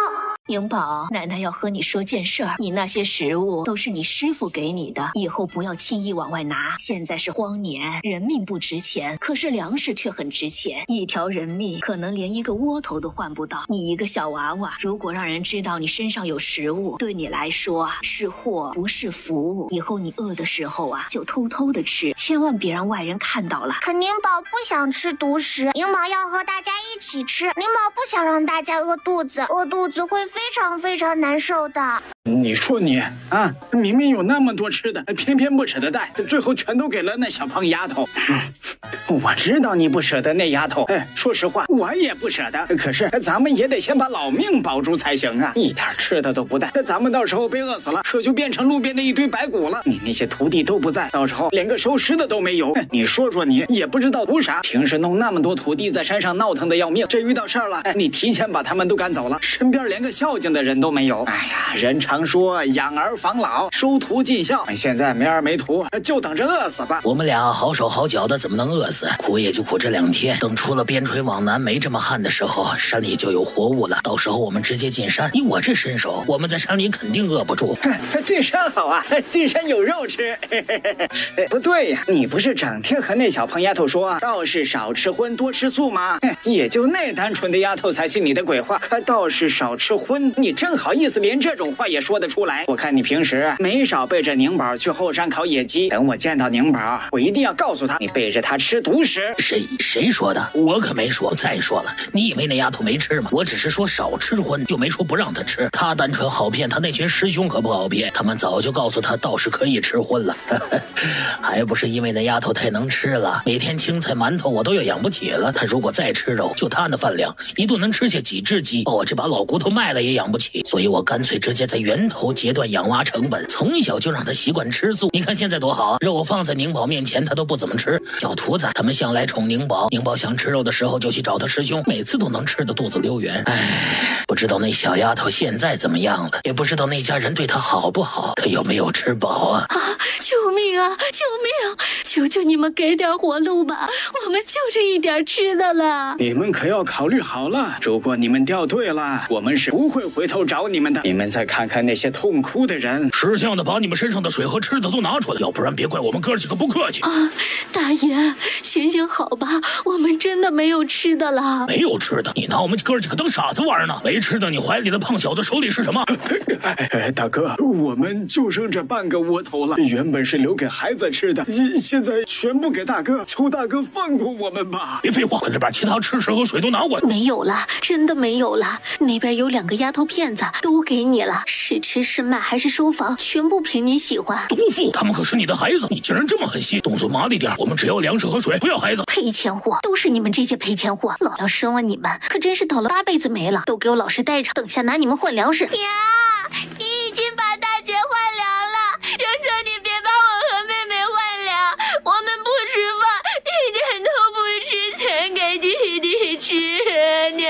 宁宝，奶奶要和你说件事儿。你那些食物都是你师傅给你的，以后不要轻易往外拿。现在是荒年，人命不值钱，可是粮食却很值钱。一条人命可能连一个窝头都换不到。你一个小娃娃，如果让人知道你身上有食物，对你来说啊是祸不是福。以后你饿的时候啊，就偷偷的吃，千万别让外人看到了。可宁宝不想吃独食，宁宝要和大家一起吃。宁宝不想让大家饿肚子，饿肚子会非常非常难受的。你说你啊，明明有那么多吃的，偏偏不舍得带，最后全都给了那小胖丫头。我知道你不舍得那丫头，说实话我也不舍得，可是咱们也得先把老命保住才行啊！一点吃的都不带，咱们到时候被饿死了，可就变成路边的一堆白骨了。你那些徒弟都不在，到时候连个收尸的都没有。你说说你也不知道图啥，平时弄那么多徒弟在山上闹腾的要命，这遇到事儿了，你提前把他们都赶走了，身边连个孝敬的人都没有。哎呀，人常说养儿防老，收徒尽孝，现在没儿没徒，就等着饿死吧。我们俩好手好脚的，怎么能饿死？苦也就苦这2天，等出了边陲往南没这么旱的时候，山里就有活物了。到时候我们直接进山，以我这身手，我们在山里肯定饿不住。进山好啊，进山有肉吃。不对呀，你不是整天和那小胖丫头说道士少吃荤多吃素吗？也就那单纯的丫头才信你的鬼话。道士少吃荤，你真好意思连这种话也说得出来？我看你平时没少背着宁宝去后山烤野鸡，等我见到宁宝，我一定要告诉他你背着他吃独食。谁说的？我可没说。再说了，你以为那丫头没吃吗？我只是说少吃荤，又没说不让她吃。她单纯好骗，她那群师兄可不好骗，他们早就告诉她道士可以吃荤了。还不是因为那丫头太能吃了，每天青菜馒头我都要养不起了。她如果再吃肉，就她那饭量，一顿能吃下几只鸡，把我这把老骨头卖了也养不起。所以我干脆直接在源头截断养蛙成本，从小就让她习惯吃素。你看现在多好，肉放在宁宝面前她都不怎么吃。小徒子他们向来宠宁宝，宁宝想吃肉的时候就去找他师兄，每次都能吃得肚子溜圆。哎，不知道那小丫头现在怎么样了，也不知道那家人对她好不好，她有没有吃饱啊？救命啊！救命！求求你们给点活路吧，我们就这一点吃的了。你们可要考虑好了，如果你们掉队了，我们是不会回头找你们的。你们再看看那些痛哭的人，识相的把你们身上的水和吃的都拿出来，要不然别怪我们哥几个不客气。大爷，行好吧，我们真的没有吃的了。没有吃的？你拿我们哥几个当傻子玩呢？没吃的，你怀里的胖小子手里是什么？大哥，我们就剩这半个窝头了，原本是留给孩子吃的，现在全部给大哥，求大哥放过我们吧。别废话，快点把其他吃食和水都拿过来。没有了，真的没有了。那边有2个丫头片子，都给你了，是吃是卖还是收房，全部凭你喜欢。毒妇，他们可是你的孩子，你竟然这么狠心，动作麻利点，我们只要粮食和水，不要孩子。赔钱货，都是你们这些赔钱货，老娘生了你们，可真是倒了8辈子霉了，都给我老实待着，等下拿你们换粮食。娘，你已经把大姐换粮了，求求你别把我和妹妹换粮，我们不吃饭，一点都不吃，全给弟弟吃，娘。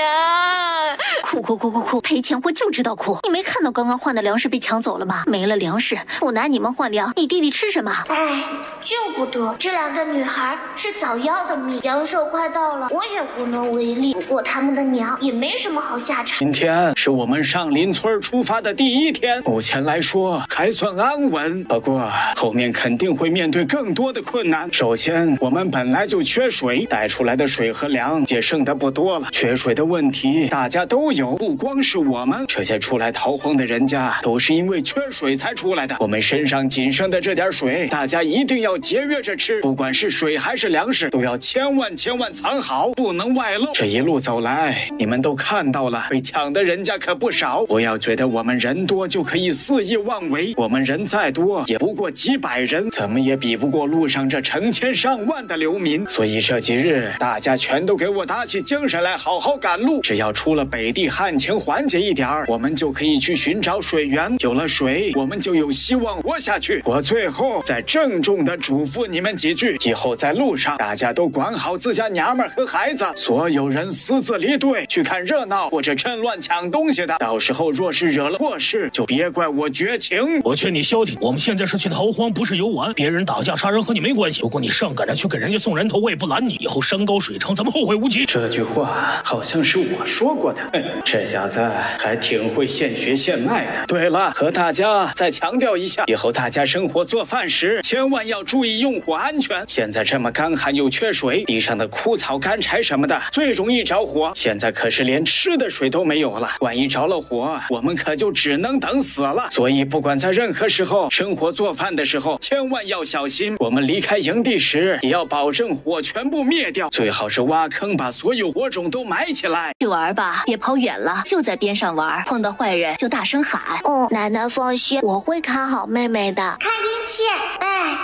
哭，赔钱货就知道哭。你没看到刚刚换的粮食被抢走了吗？没了粮食，不拿你们换粮，你弟弟吃什么？哎，救不得，这2个女孩是早要的命，阳寿快到了，我也无能为力。不过他们的娘也没什么好下场。今天是我们上林村出发的第1天，目前来说还算安稳，不过后面肯定会面对更多的困难。首先，我们本来就缺水，带出来的水和粮也剩得不多了。缺水的问题大家都有，不光是我们，这些出来逃荒的人家都是因为缺水才出来的。我们身上仅剩的这点水，大家一定要节约着吃，不管是水还是粮食，都要千万藏好，不能外露。这一路走来，你们都看到了，被抢的人家可不少。不要觉得我们人多就可以肆意妄为，我们人再多也不过几百人，怎么也比不过路上这成千上万的流民。所以这几日大家全都给我打起精神来，好好赶路。只要出了北地旱情缓解一点，我们就可以去寻找水源，有了水我们就有希望活下去。我最后再郑重地嘱咐你们几句，以后在路上大家都管好自家娘们和孩子，所有人私自离队去看热闹或者趁乱抢东西的，到时候若是惹了祸事，就别怪我绝情。我劝你消停，我们现在是去逃荒，不是游玩，别人打架杀人和你没关系。如果你上赶着去给人家送人头，我也不拦你，以后山高水长，咱们后会无期。这句话好像是我说过的，这这小子还挺会现学现卖的。对了，和大家再强调一下，以后大家生火做饭时千万要注意用火安全。现在这么干旱又缺水，地上的枯草干柴什么的最容易着火，现在可是连吃的水都没有了，万一着了火，我们可就只能等死了。所以不管在任何时候生火做饭的时候千万要小心，我们离开营地时也要保证火全部灭掉，最好是挖坑把所有火种都埋起来。去玩吧，别跑远了，就在边上玩，碰到坏人就大声喊。奶奶放心，我会看好妹妹的。看运气，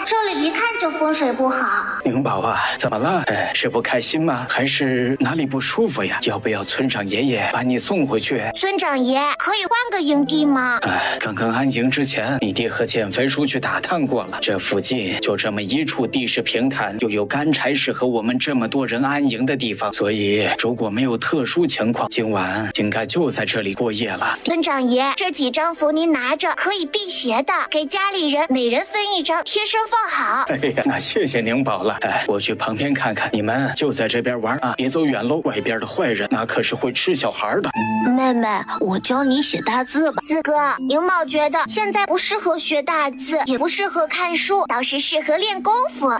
这里一看就风水不好。宁宝啊，怎么了？是不开心吗？还是哪里不舒服呀？要不要村长爷爷把你送回去？村长爷，可以换个营地吗？刚刚安营之前，你爹和减肥叔去打探过了，这附近就这么一处地势平坦，又有干柴适合我们这么多人安营的地方，所以如果没有特殊情况，今晚应该就在这里过夜了。村长爷，这几张符您拿着，可以辟邪的，给家里人每人分一张，贴身放好。哎呀，那谢谢宁宝了。我去旁边看看，你们就在这边玩啊，别走远喽，外边的坏人那可是会吃小孩的。妹妹，我教你写大字吧。四哥，宁宝觉得现在不适合学大字，也不适合看书，倒是适合练功夫。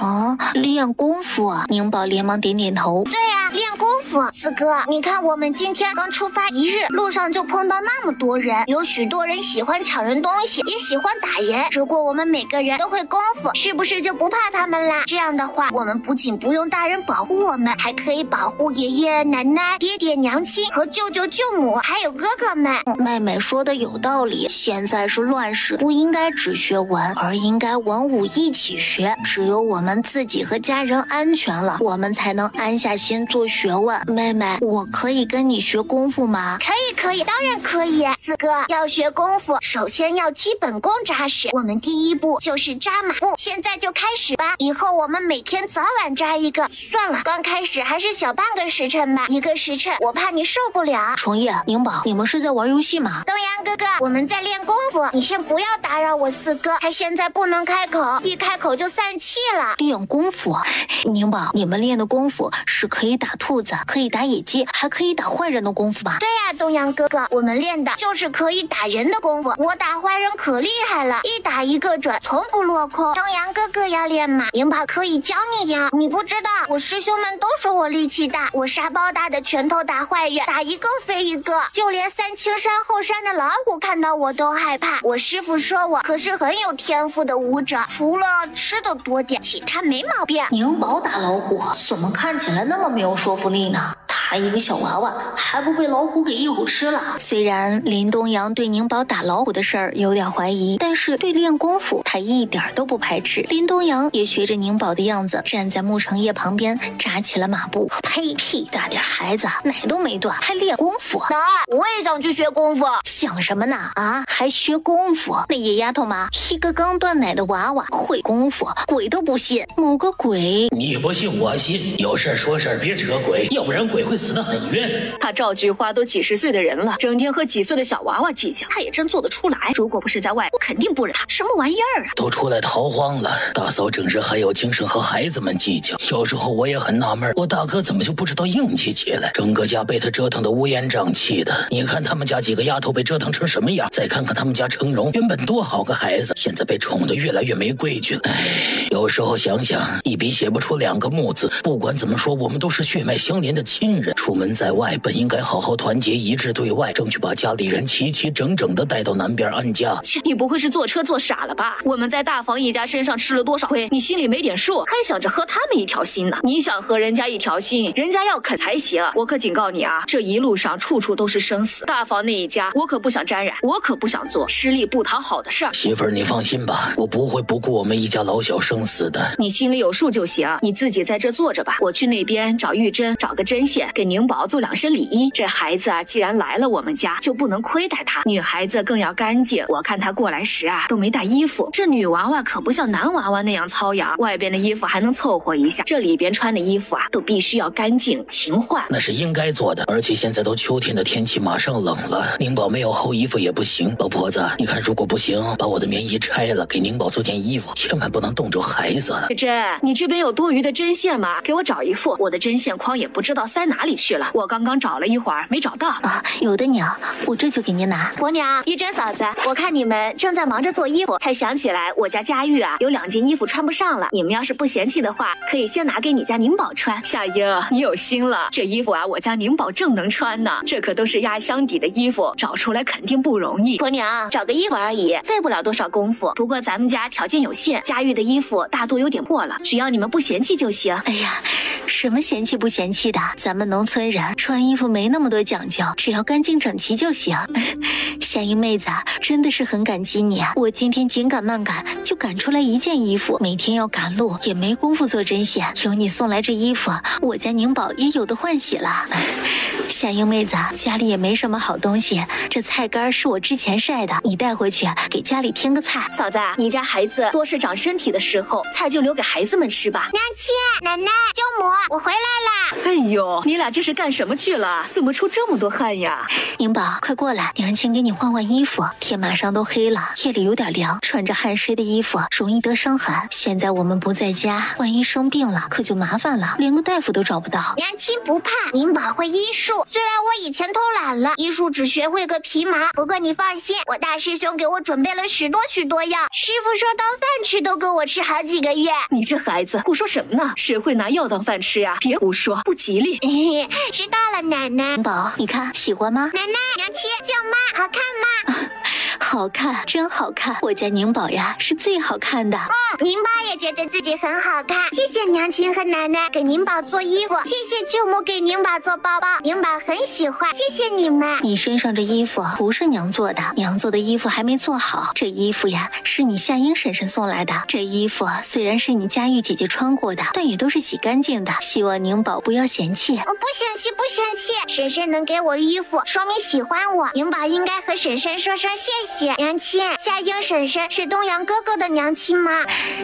练功夫？宁宝连忙点点头。对呀，练功夫。四哥，你看我们今天刚出发一日，路上就碰到那么多人，有许多人喜欢抢人东西，也喜欢打人。如果我们每个人都会功夫，是不是就不怕他们啦？这样的话，我们不仅不用大人保护我们，还可以保护爷爷奶奶、爹爹娘亲和舅舅舅母，还有哥哥们。妹妹说的有道理，现在是乱世，不应该只学文，而应该文武一起学。只有我们自己和家人安全了，我们才能安下心做学问。妹妹，我可以跟你学功夫吗？可以，当然可以。四哥，要学功夫，首先要基本功扎实。我们第一步就是扎马步，现在就开始吧。以后我们每天早晚扎一个。算了，刚开始还是小半个时辰吧，1个时辰我怕你受不了。崇业、宁宝，你们是在玩游戏吗？东阳哥哥，我们在练功夫，你先不要打扰我四哥，他现在不能开口，一开口就散气了。练功夫？宁宝，你们练的功夫是可以打兔子，可以打野鸡，还可以打坏人的功夫吧？对呀，东阳哥哥，我们练的就是可以打人的功夫，我打坏人可厉害了，一打一个准，从不落空。东阳哥哥要练吗？宁宝可以教你呀。你不知道，我师兄们都说我力气大，我沙包大的拳头打坏人，打一个飞一个，就连3清山后山的老虎看到我都害怕。我师傅说我可是很有天赋的武者，除了吃的多点，其他没毛病。宁宝打老虎，怎么看起来那么没有说服力呢？他一个小娃娃，还不被老虎给一口吃了？虽然林东阳对宁宝打老虎的事儿有点怀疑，但是对练功夫他一点都不排斥。林东阳也学着宁宝的样子，站在沐橙叶旁边扎起了马步。呸！屁大点孩子，奶都没断还练功夫？奶，我也想去学功夫。想什么呢？还学功夫？那野丫头嘛，一个刚断奶的娃娃会功夫，鬼都不信。某个鬼，你不信我信，有事说事别扯鬼，要不然鬼会死得很冤。他赵菊花都几10岁的人了，整天和几岁的小娃娃计较，他也真做得出来。如果不是在外，我肯定不忍他。什么玩意儿啊！都出来逃荒了，大嫂整日还有精神和孩子们计较。有时候我也很纳闷，我大哥怎么就不知道硬气起来？整个家被他折腾得乌烟瘴气的。你看他们家几个丫头被折腾成什么样，再看看他们家成荣，原本多好个孩子，现在被宠得越来越没规矩了。有时候想想，一笔写不出2个木字。不管怎么说，我们都是血脉相连的亲人，出门在外本应该好好团结一致对外，争取把家里人齐齐整整的带到南边安家。切，你不会是坐车坐傻了吧？我们在大房一家身上吃了多少亏，你心里没点数，还想着和他们一条心呢？你想和人家一条心，人家要肯才行。我可警告你啊，这一路上处处都是生死，大房那一家我可不想沾染，我可不想做吃力不讨好的事儿。媳妇儿，你放心吧，我不会不顾我们一家老小生死的。你心里有数就行，你自己在这坐着吧，我去那边找玉珍，找个针线给宁宝做2身礼衣。这孩子啊，既然来了我们家，就不能亏待他。女孩子更要干净，我看他过来时啊都没带衣服，这这女娃娃可不像男娃娃那样操养，外边的衣服还能凑合一下，这里边穿的衣服啊，都必须要干净勤换。那是应该做的，而且现在都秋天的天气，马上冷了，宁宝没有厚衣服也不行。老婆子，你看如果不行，把我的棉衣拆了，给宁宝做件衣服，千万不能冻着孩子。这针，你这边有多余的针线吗？给我找一副，我的针线筐也不知道塞哪里去了，我刚刚找了一会儿没找到。啊，有的娘，我这就给您拿。婆娘，一针嫂子，我看你们正在忙着做衣服，才想起来我家佳玉啊有2件衣服穿不上了，你们要是不嫌弃的话，可以先拿给你家宁宝穿。夏英，你有心了，这衣服啊我家宁宝正能穿呢，这可都是压箱底的衣服，找出来肯定不容易。婆娘，找个衣服而已，费不了多少功夫，不过咱们家条件有限，佳玉的衣服大多有点破了，只要你们不嫌弃就行。哎呀，什么嫌弃不嫌弃的，咱们农村人穿衣服没那么多讲究，只要干净整齐就行。夏英妹子真的是很感激你啊，我今天紧赶慢赶就赶出来1件衣服，每天要赶路也没工夫做针线，有你送来这衣服，我家宁宝也有的换洗了。夏英妹子，家里也没什么好东西，这菜干是我之前晒的，你带回去给家里添个菜。嫂子，你家孩子多是长身体的时候，菜就留给孩子们吃吧。娘亲、奶奶、舅母，我回来啦！哎呦，你俩这是干什么去了？怎么出这么多汗呀？宁宝，快过来，娘亲给你换换衣服，天马上都黑了，夜里有点凉，穿着汗湿的衣服容易得伤寒。现在我们不在家，万一生病了可就麻烦了，连个大夫都找不到。娘亲不怕，宁宝会医术，虽然我以前偷懒了，医术只学会个皮毛，不过你放心，我大师兄给我准备了许多药，师傅说当饭吃都够我吃好几个月。你这孩子胡说什么呢？谁会拿药当饭吃啊？别胡说，不吉利。知道了，奶奶。宁宝，你看喜欢吗？奶奶、娘亲、舅妈，好看吗？好看，真好看，我家宁宝呀是最好看的。宁宝也觉得自己很好看，谢谢娘亲和奶奶给宁宝做衣服，谢谢舅母给宁宝做包包，宁宝很喜欢，谢谢你们。你身上这衣服不是娘做的，娘做的衣服还没做好，这衣服呀是你夏英婶婶送来的。这衣服虽然是你佳玉姐姐穿过的，但也都是洗干净的，希望宁宝不要嫌弃。我不嫌弃，不嫌弃，婶婶能给我衣服，说明喜欢我，宁宝应该和婶婶说声谢谢。娘亲，夏英婶婶是东阳哥哥的娘亲吗？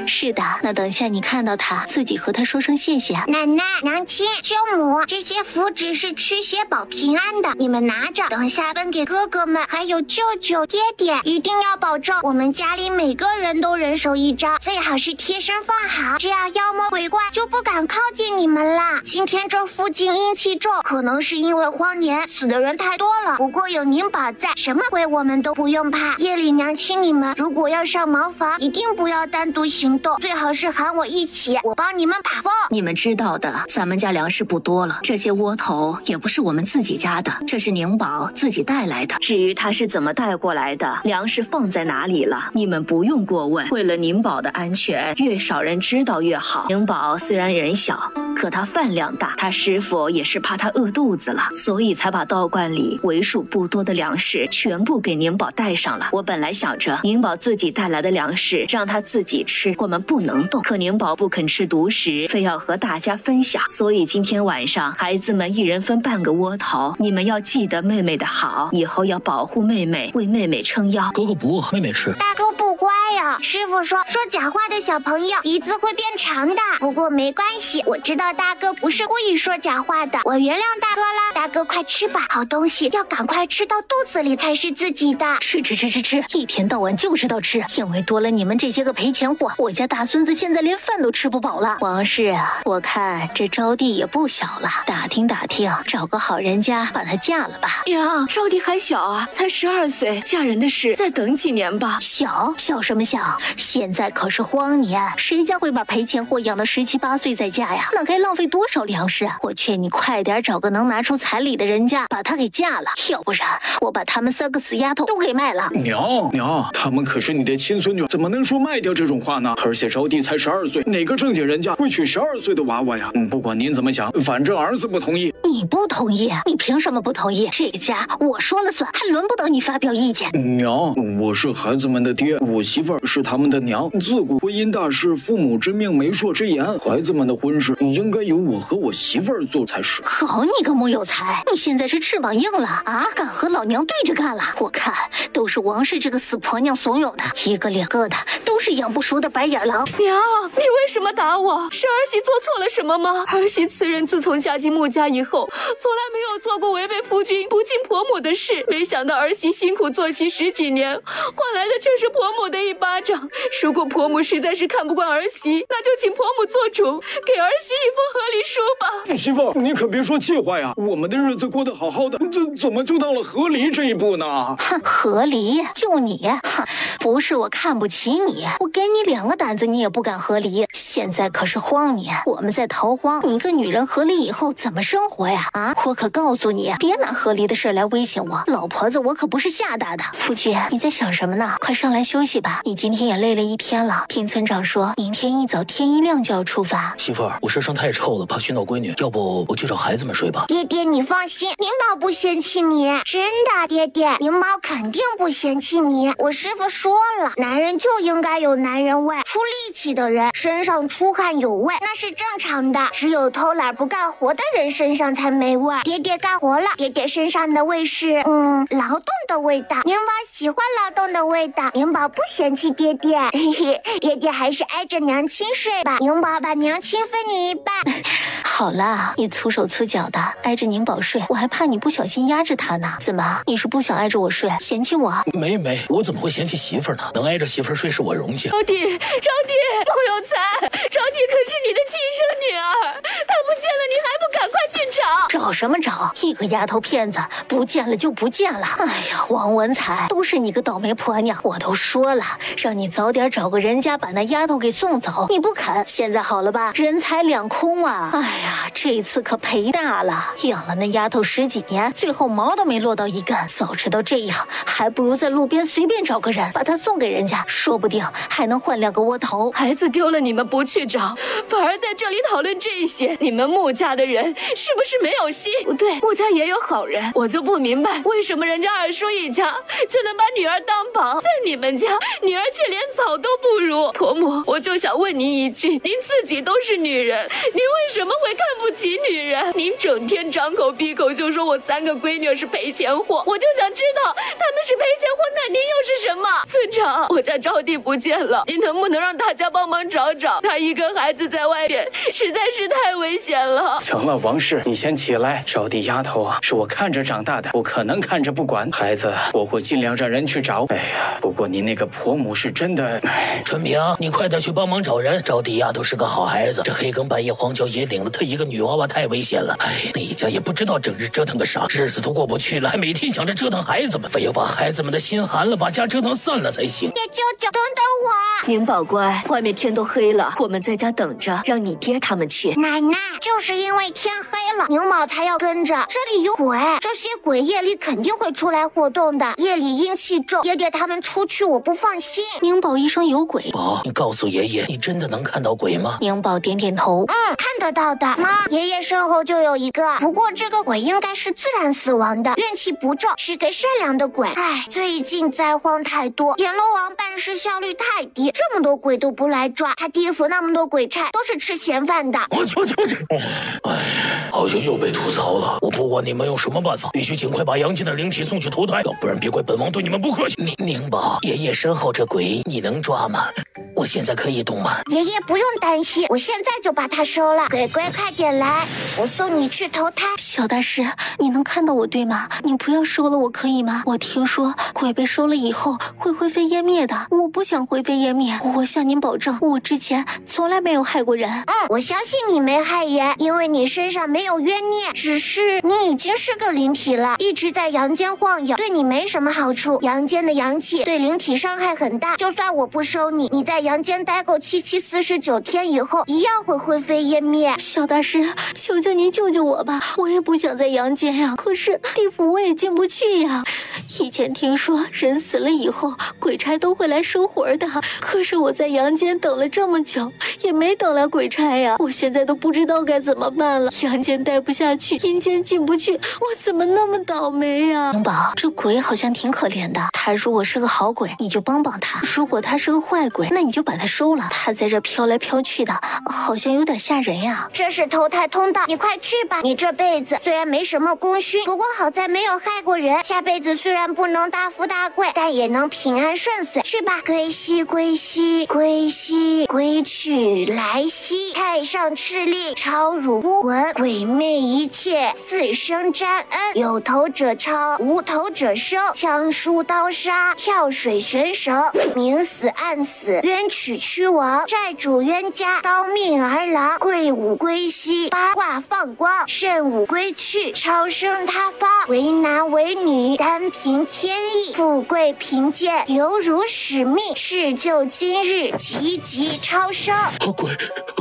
是的，那等下你看到她，自己和她说声谢谢。奶奶、娘亲、舅母，这些符纸是驱邪保平安的，你们拿着，等下分给哥哥们，还有舅舅、爹爹，一定要保证我们家里每个人都人手一张，最好是贴身放好，这样妖魔鬼怪就不敢靠近你们啦。今天这附近阴气重，可能是因为荒年死的人太多了，不过有宁宝在，什么鬼我们都不用怕。夜里娘亲你们如果要上茅房，一定不要单独行动，最好是喊我一起，我帮你们把风。你们知道的，咱们家粮食不多了，这些窝头也不是我们自己家的，这是宁宝自己带来的。至于他是怎么带过来的，粮食放在哪里了，你们不用过问。为了宁宝的安全，越少人知道越好。宁宝虽然人小，可他饭量大，他师傅也是怕他饿肚子了，所以才把道观里为数不多的粮食全部给宁宝带上了。我本来想着宁宝自己带来的粮食让他自己吃，我们不能动，可宁宝不肯吃独食，非要和大家分享，所以今天晚上孩子们一人分半个窝头。你们要记得妹妹的好，以后要保护妹妹，为妹妹撑腰。哥哥不，妹妹吃。大哥不乖呀，师傅说假话的小朋友鼻子会变长的，不过没关系，我知道大哥不是故意说假话的，我原谅大哥啦。大哥快吃吧，好东西要赶快吃到肚子里才是自己的。吃，一天到晚就知道吃，因为多了你们这些个赔钱货，我家大孙子现在连饭都吃不饱了。王氏啊，我看这招娣也不小了，打听，找个好人家把她嫁了吧。呀，招娣还小啊，才12岁，嫁人的事再等几年吧。小什么小？现在可是荒年，谁家会把赔钱货养到17、18岁再嫁呀？那该浪费多少粮食啊！我劝你快点找个能拿出彩礼的人家把她给嫁了，要不然我把他们3个死丫头都给卖了。娘，他们可是你的亲孙女，怎么能说卖掉这种话呢？而且招娣才12岁，哪个正经人家会娶12岁的娃娃呀？不管您怎么想，反正儿子不同意。你不同意？你凭什么不同意？这个家我说了算，还轮不到你发表意见。娘，我是孩子们的爹，我媳妇妇儿，是他们的娘。自古婚姻大事，父母之命，媒妁之言。孩子们的婚事应该由我和我媳妇儿做才是。好你个木有才，你现在是翅膀硬了啊，敢和老娘对着干了？我看都是王氏这个死婆娘怂恿的，一个两个的都是养不熟的白眼狼。娘，你为什么打我？是儿媳做错了什么吗？儿媳此人自从嫁进穆家以后，从来没有做过违背夫君、不敬婆母的事。没想到儿媳辛苦做妻10几年，换来的却是婆母的一巴掌。如果婆母实在是看不惯儿媳，那就请婆母做主，给儿媳一封和离书吧。媳妇，你可别说气话呀！我们的日子过得好好的，这怎么就到了和离这一步呢？哼，和离就你，哼，不是我看不起你，我给你2个胆子你也不敢和离。现在可是荒年，我们在逃荒，你一个女人和离以后怎么生活呀？啊，我可告诉你，别拿和离的事来威胁我，老婆子我可不是吓大的。夫君，你在想什么呢？快上来休息吧，你今天也累了一天了。听村长说，明天一早天一亮就要出发。媳妇儿，我身上太臭了，怕熏到闺女，要不我去找孩子们睡吧。爹爹，你放心，宁宝不嫌弃你，真的，爹爹，宁宝肯定不嫌弃你。我师傅说了，男人就应该有男人味，出力气的人身上出汗有味，那是正常的。只有偷懒不干活的人身上才没味。爹爹干活了，爹爹身上的味是劳动的味道。宁宝喜欢劳动的味道，宁宝不嫌弃爹爹。嘿嘿，爹爹还是挨着娘亲睡吧，宁宝把娘亲分你一半。好啦，你粗手粗脚的挨着宁宝睡，我还怕你不小心压着他呢。怎么，你是不想挨着我睡，嫌弃我？没，我怎么会嫌弃媳妇儿呢？能挨着媳妇儿睡是我荣幸。招娣，穆有才，招娣可是你的亲生女儿，她不见了，你还不赶快去找？找什么找？一个丫头片子，不见了就不见了。哎呀，王文才，都是你个倒霉婆娘！我都说了，让你早点找个人家把那丫头给送走，你不肯。现在好了吧？人财两空啊！哎呀，这次可赔大了，养了那丫头10几年，最后毛都没落到一根。早知道这样，还不如在路边随便找个人把她送给人家，说不定还能换2个窝头。孩子丢了，你们不去找，反而在这里讨论这些，你们穆家的人是不是没有心？不对，穆家也有好人，我就不明白为什么人家二叔一家就能把女儿当宝，在你们家女儿却连草都不如。婆母，我就想问您一句，您自己都是女人，您为什么会看不起女人？您整天张口闭口就说我3个闺女是赔钱货，我就想知道他们是赔钱货，那您又是什么？村长，我家招娣不见了，您能不能让大家帮忙找找？她一个孩子在外边实在是太危险了。行了，王氏，你先起来。招娣丫头啊，是我看着长大的，不可能看着不管。孩子，我会尽量让人去找。哎呀，不过你那个婆母是真的。春平，你快点去帮忙找人。招娣丫头是个好孩子，这黑更半夜荒郊野岭的，她一个女娃娃太危险了。哎，那一家也不知道整日折腾个啥，日子都过不去了，还每天想着折腾孩子们，非要把孩子们的心寒了，把家折腾散了才行。爹舅舅，等等我。宁宝乖，外面天都黑了，我们在家等着，让你爹他们去。奶奶，就是因为天黑了，宁宝才要跟着。这里有鬼，这些鬼夜里肯定会出来活动的，夜里阴气重，爹爹他们出去我不放心。宁宝一声有鬼。宝，你告诉爷爷，你真的能看到鬼吗？宁宝点点头。看得到的。妈，爷爷身后就有一个，不过这个鬼应该是自然死亡的，怨气不重，是个善良的鬼。唉，最近灾荒太多，阎罗王办事效率太低，这么多鬼都不来抓，他地府那么多鬼差都是吃闲饭的。我哎，好像又被吐槽了。我不管你们用什么办法，必须尽快把杨戬的灵体送去投胎，要不然别怪本王对你们不客气。宁宝，爷爷身后这鬼你能抓吗？我现在可以动吗？爷爷不用担心，我现在就把他收了。鬼鬼快点来，我送你去投胎。小大师，你能看到我对吗？你不要收了我可以吗？我听说鬼被收了以后会灰飞烟灭的，我不想灰飞烟灭。我向您保证，我之前从来没有害过人。我相信你没害人，因为你身上没有冤孽，只是你已经是个灵体了，一直在阳间晃悠，对你没什么好处。阳间的阳气对灵体伤害很大，就算我不收你，你在阳间待够749天以后，一样会灰飞烟灭。小大师，求求您救救我吧，我也不想在阳间呀，可是地府我也进不去呀。以前听说人死了以后，鬼差都会来收魂的，可是我在阳间等了这么久，也没等来鬼差呀，我现在都不知道该怎么办了。阳间待不下去，阴间进不去，我怎么那么倒霉呀？灵宝，这鬼好像挺可怜的，他如果是个好鬼，你就帮帮他；如果他是个坏鬼，那你就把他收了。他在这飘来飘去的，好像有点吓人呀。这是投胎通道，你快去吧。你这辈子虽然没什么功勋，不过好在没有害过人。下辈子虽然不能大富大贵，但也能平安顺遂。去吧，归西归西归西归去来兮，太上赤力，超汝乌魂，鬼魅一切，四生沾恩。有头者超，无头者生。枪书刀杀，跳水悬绳，明死暗死，冤屈屈亡，债主冤家，刀命儿郎，贵武归西，八卦放光，慎武归去，超生他方，为男为女，单凭天意，富贵贫贱，犹如使命，是就今日，急急超生。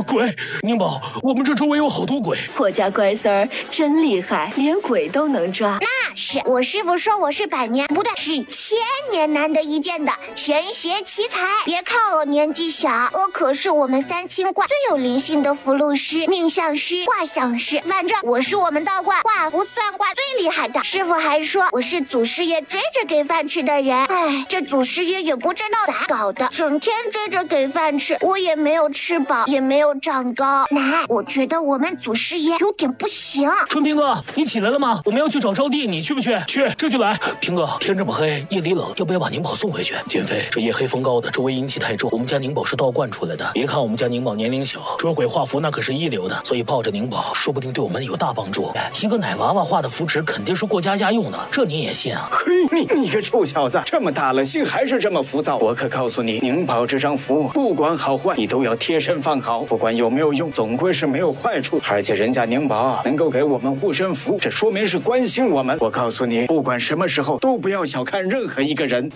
鬼，宁宝，我们这周围有好多鬼。我家乖孙儿真厉害，连鬼都能抓。那是我师傅说我是100年不对，是1000年难得一见的玄学奇才。别看我年纪小，我可是我们3清卦最有灵性的符箓师、命相师、卦象师，反正我是我们道卦卦符算卦最厉害的。师傅还说我是祖师爷追着给饭吃的人。哎，这祖师爷也不知道咋搞的，整天追着给饭吃，我也没有吃饱，也没有长高。奶，我觉得我们祖师爷有点不行。春平哥，你起来了吗？我们要去找招娣，你去不去？去，这就来。平哥，天这么黑，夜里冷，要不要把宁宝送回去？减肥，这夜黑风高的，周围阴气太重。我们家宁宝是道观出来的，别看我们家宁宝年龄小，捉鬼画符那可是一流的，所以抱着宁宝，说不定对我们有大帮助。一个奶娃娃画的符纸肯定是过家用的，这你也信啊？嘿，你个臭小子，这么大了心还是这么浮躁。我可告诉你，宁宝这张符不管好坏，你都要贴身放好，不管有没有用，总归是没有坏处。而且人家宁宝能够给我们护身符，这说明是关心我们。我告诉你，不管什么时候都不要小看任何一个人。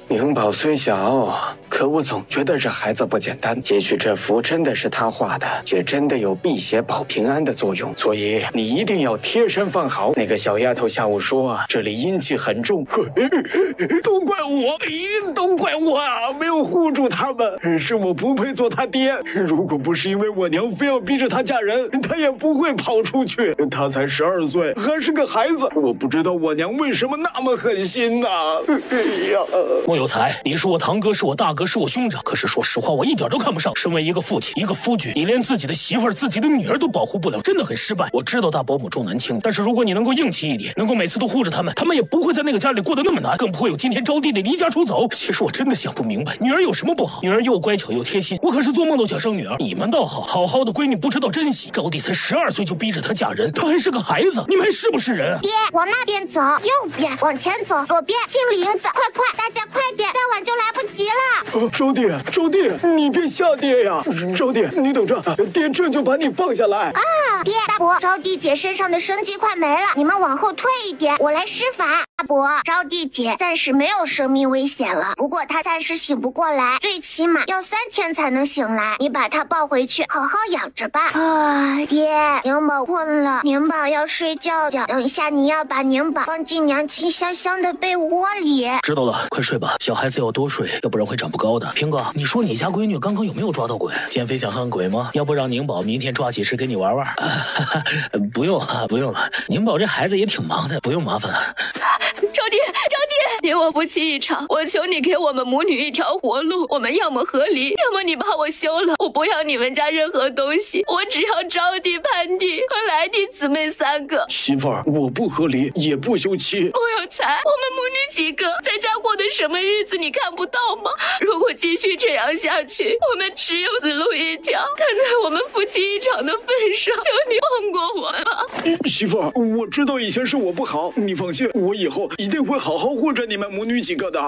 宁宝虽小，可我总觉得这孩子不简单。也许这符真的是他画的，也真的有辟邪保平安的作用，所以你一定要贴身放好。那个小丫头下午说这里阴气很重，都怪我，都怪我啊，没有护住他们，是我不配做他爹。如果不是因为我娘非要逼着他嫁人，他也不会跑出去。他才12岁，还是个孩子，我不知道我娘为什么那么狠心呢？哎呀，莫有才，你是我堂哥，是我大哥，是我兄长，可是说实话，我一点都看不上。身为一个父亲，一个夫君，你连自己的媳妇儿、自己的女儿都保护不了，真的很失败。我知道大伯母重男轻，但是如果你能够硬气一点，能够每次都护着他们，他们也不会在那个家里过得那么难，更不会有今天招娣的离家出走。其实我真的想不明白，女儿有什么不好？女儿又乖巧又贴心，我可是做梦都想生女儿。你们倒好，好好的闺女不知道珍惜，招娣才12岁就逼着她嫁人，她还是个孩子，你们还是不是人啊？爹，往那边走，右边，往前走，左边，青林子，快，大家快点，再晚就来不及了。招娣，你别吓爹呀！招娣，你等着，爹这就把你放下来。爹，大伯，招娣姐身上的生机快没了，你们往后退一点，我来施法。大伯，招娣姐暂时没有生命危险了，不过她暂时醒不过来，最起码要3天才能醒来。你把她抱回去，好好养着吧。爹，宁宝困了，宁宝要睡觉觉，等一下你要把宁宝放进娘亲香香的被窝里。知道了，快睡吧，小孩子要多睡，要不然会长不高的。平哥，你说你家闺女刚刚有没有抓到鬼？减肥想看鬼吗？要不让宁宝明天抓几只给你玩玩？不用了，宁宝这孩子也挺忙的，不用麻烦了。招娣，你我夫妻一场，我求你给我们母女一条活路，我们要么和离，要么你把我休了，我不要你们家任何东西，我只要招娣、潘娣和来娣姊妹3个。媳妇儿，我不和离，也不休妻。莫有才，我们母女几个在家过的什么日子你看不到吗？如果继续这样下去，我们只有死路一条。看在我们夫妻一场的份上，求你放过我吧。媳妇儿，我知道以前是我不好，你放心，我以后一定会好好护着你们母女几个的。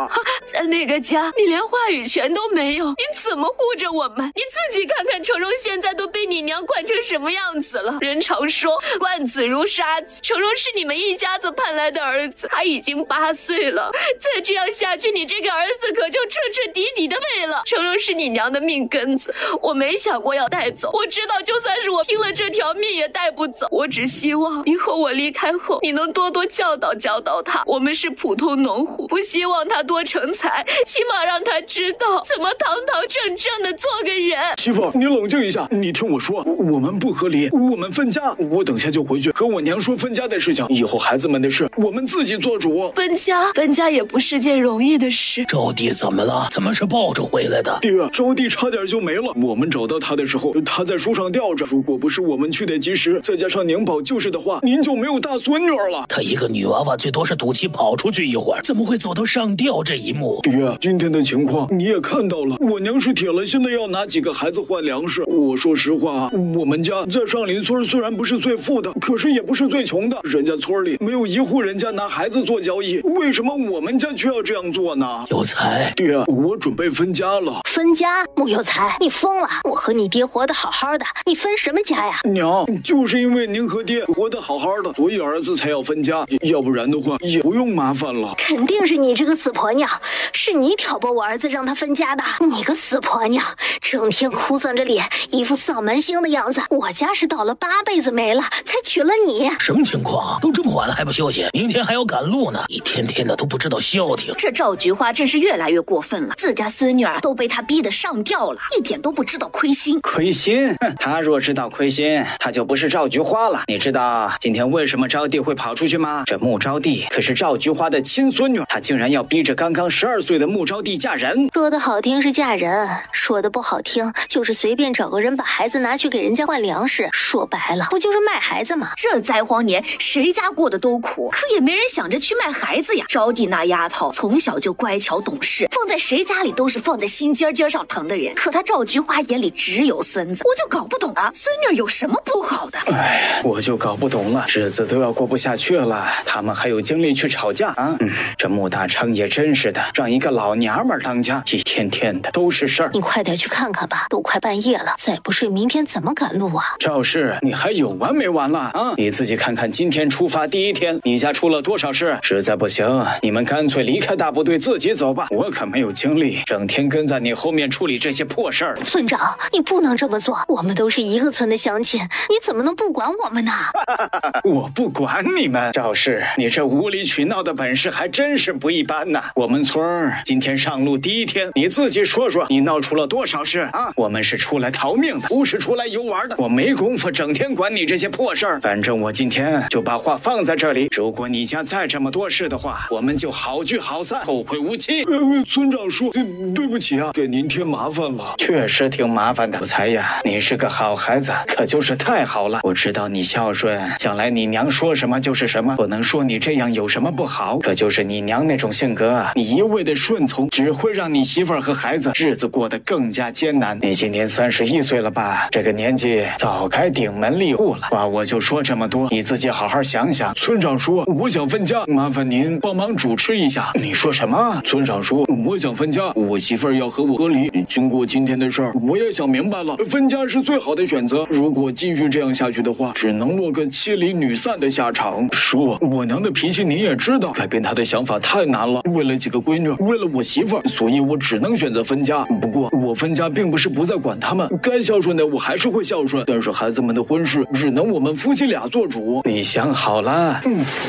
在那个家，你连话语权都没有，你怎么护着我们？你自己看看程荣现在都被你娘惯成什么样子了。人常说惯子如杀子，程荣是你们一家子盼来的儿子，他已经8岁了，再这样下去，你这个儿子可就彻彻底底的废了。程荣是你娘的命根子，我没想过要带走，我知道就算是我拼了这条命也带不走，我只希望以后我离开后，你能多多教导他。我们是普通农户，苦，不希望他多成才，起码让他知道怎么堂堂正正的做个人。媳妇，你冷静一下，你听我说，我们不和离，我们分家。我等下就回去和我娘说分家的事情，以后孩子们的事我们自己做主。分家也不是件容易的事。招娣怎么了？怎么是抱着回来的？爹，招娣差点就没了。我们找到她的时候，她在树上吊着。如果不是我们去得及时，再加上宁宝救世的话，您就没有大孙女了。她一个女娃娃最多是赌气跑出去一会儿，怎么会走到上吊这一幕？爹，今天的情况你也看到了，我娘是铁了心的要拿几个孩子换粮食。我说实话，我们家在上林村虽然不是最富的，可是也不是最穷的。人家村里没有一户人家拿孩子做交易，为什么我们家却要这样做呢？有才，爹，我准备分家了。分家？木有才，你疯了！我和你爹活得好好的，你分什么家呀？娘，就是因为您和爹活得好好的，所以儿子才要分家，要不然的话也不用麻烦了。肯定是你这个死婆娘，是你挑拨我儿子让他分家的。你个死婆娘，整天哭丧着脸，一副丧门星的样子。我家是倒了8辈子霉了才娶了你。什么情况？都这么晚了还不休息？明天还要赶路呢，一天天的都不知道消停。这赵菊花真是越来越过分了，自家孙女儿都被他逼得上吊了，一点都不知道亏心。亏心？他若知道亏心，他就不是赵菊花了。你知道今天为什么招娣会跑出去吗？这穆招娣可是赵菊花的亲孙女，她竟然要逼着刚刚12岁的穆招娣嫁人。说的好听是嫁人，说的不好听就是随便找个人把孩子拿去给人家换粮食。说白了，不就是卖孩子吗？这灾荒年谁家过得都苦，可也没人想着去卖孩子呀。招娣那丫头从小就乖巧懂事，放在谁家里都是放在心尖尖上疼的人，可她赵菊花眼里只有孙子。我就搞不懂啊，孙女有什么不好的？哎，我就搞不懂了，日子都要过不下去了，他们还有精力去吵架啊？这穆大昌也真是的，让一个老娘们当家，一天天的都是事儿。你快点去看看吧，都快半夜了，再不睡明天怎么赶路啊？赵氏，你还有完没完了啊？你自己看看，今天出发第1天，你家出了多少事？实在不行，你们干脆离开大部队自己走吧，我可没有精力整天跟在你后面处理这些破事儿。村长，你不能这么做，我们都是一个村的乡亲，你怎么能不管我们呢？我不管你们。赵氏，你这无理取闹的本事还真是不一般呐。我们村儿今天上路第1天，你自己说说，你闹出了多少事啊？我们是出来逃命的，不是出来游玩的，我没工夫整天管你这些破事儿。反正我今天就把话放在这里，如果你家再这么多事的话，我们就好聚好散，后会无期。村长说，对不起啊，给您添麻烦了。确实挺麻烦的，有才呀，你是个好孩子，可就是太好了。我知道你孝顺，将来你娘说什么就是什么，不能说你这样有什么不好。可就是你娘那种性格，你一味的顺从，只会让你媳妇儿和孩子日子过得更加艰难。你今年31岁了吧？这个年纪早该顶门立户了。话我就说这么多，你自己好好想想。村长说我想分家，麻烦您帮忙主持一下。你说什么？村长说我想分家，我媳妇儿要和我和离。经过今天的事儿，我也想明白了，分家是最好的选择。如果继续这样下去的话，只能落个妻离女散的下场。叔，我娘的脾气你也知道，改变她的想法太难了。为了几个闺女，为了我媳妇儿，所以我只能选择分家。不过我分家并不是不再管他们，该孝顺的我还是会孝顺，但是孩子们的婚事只能我们夫妻俩做主。你想好了？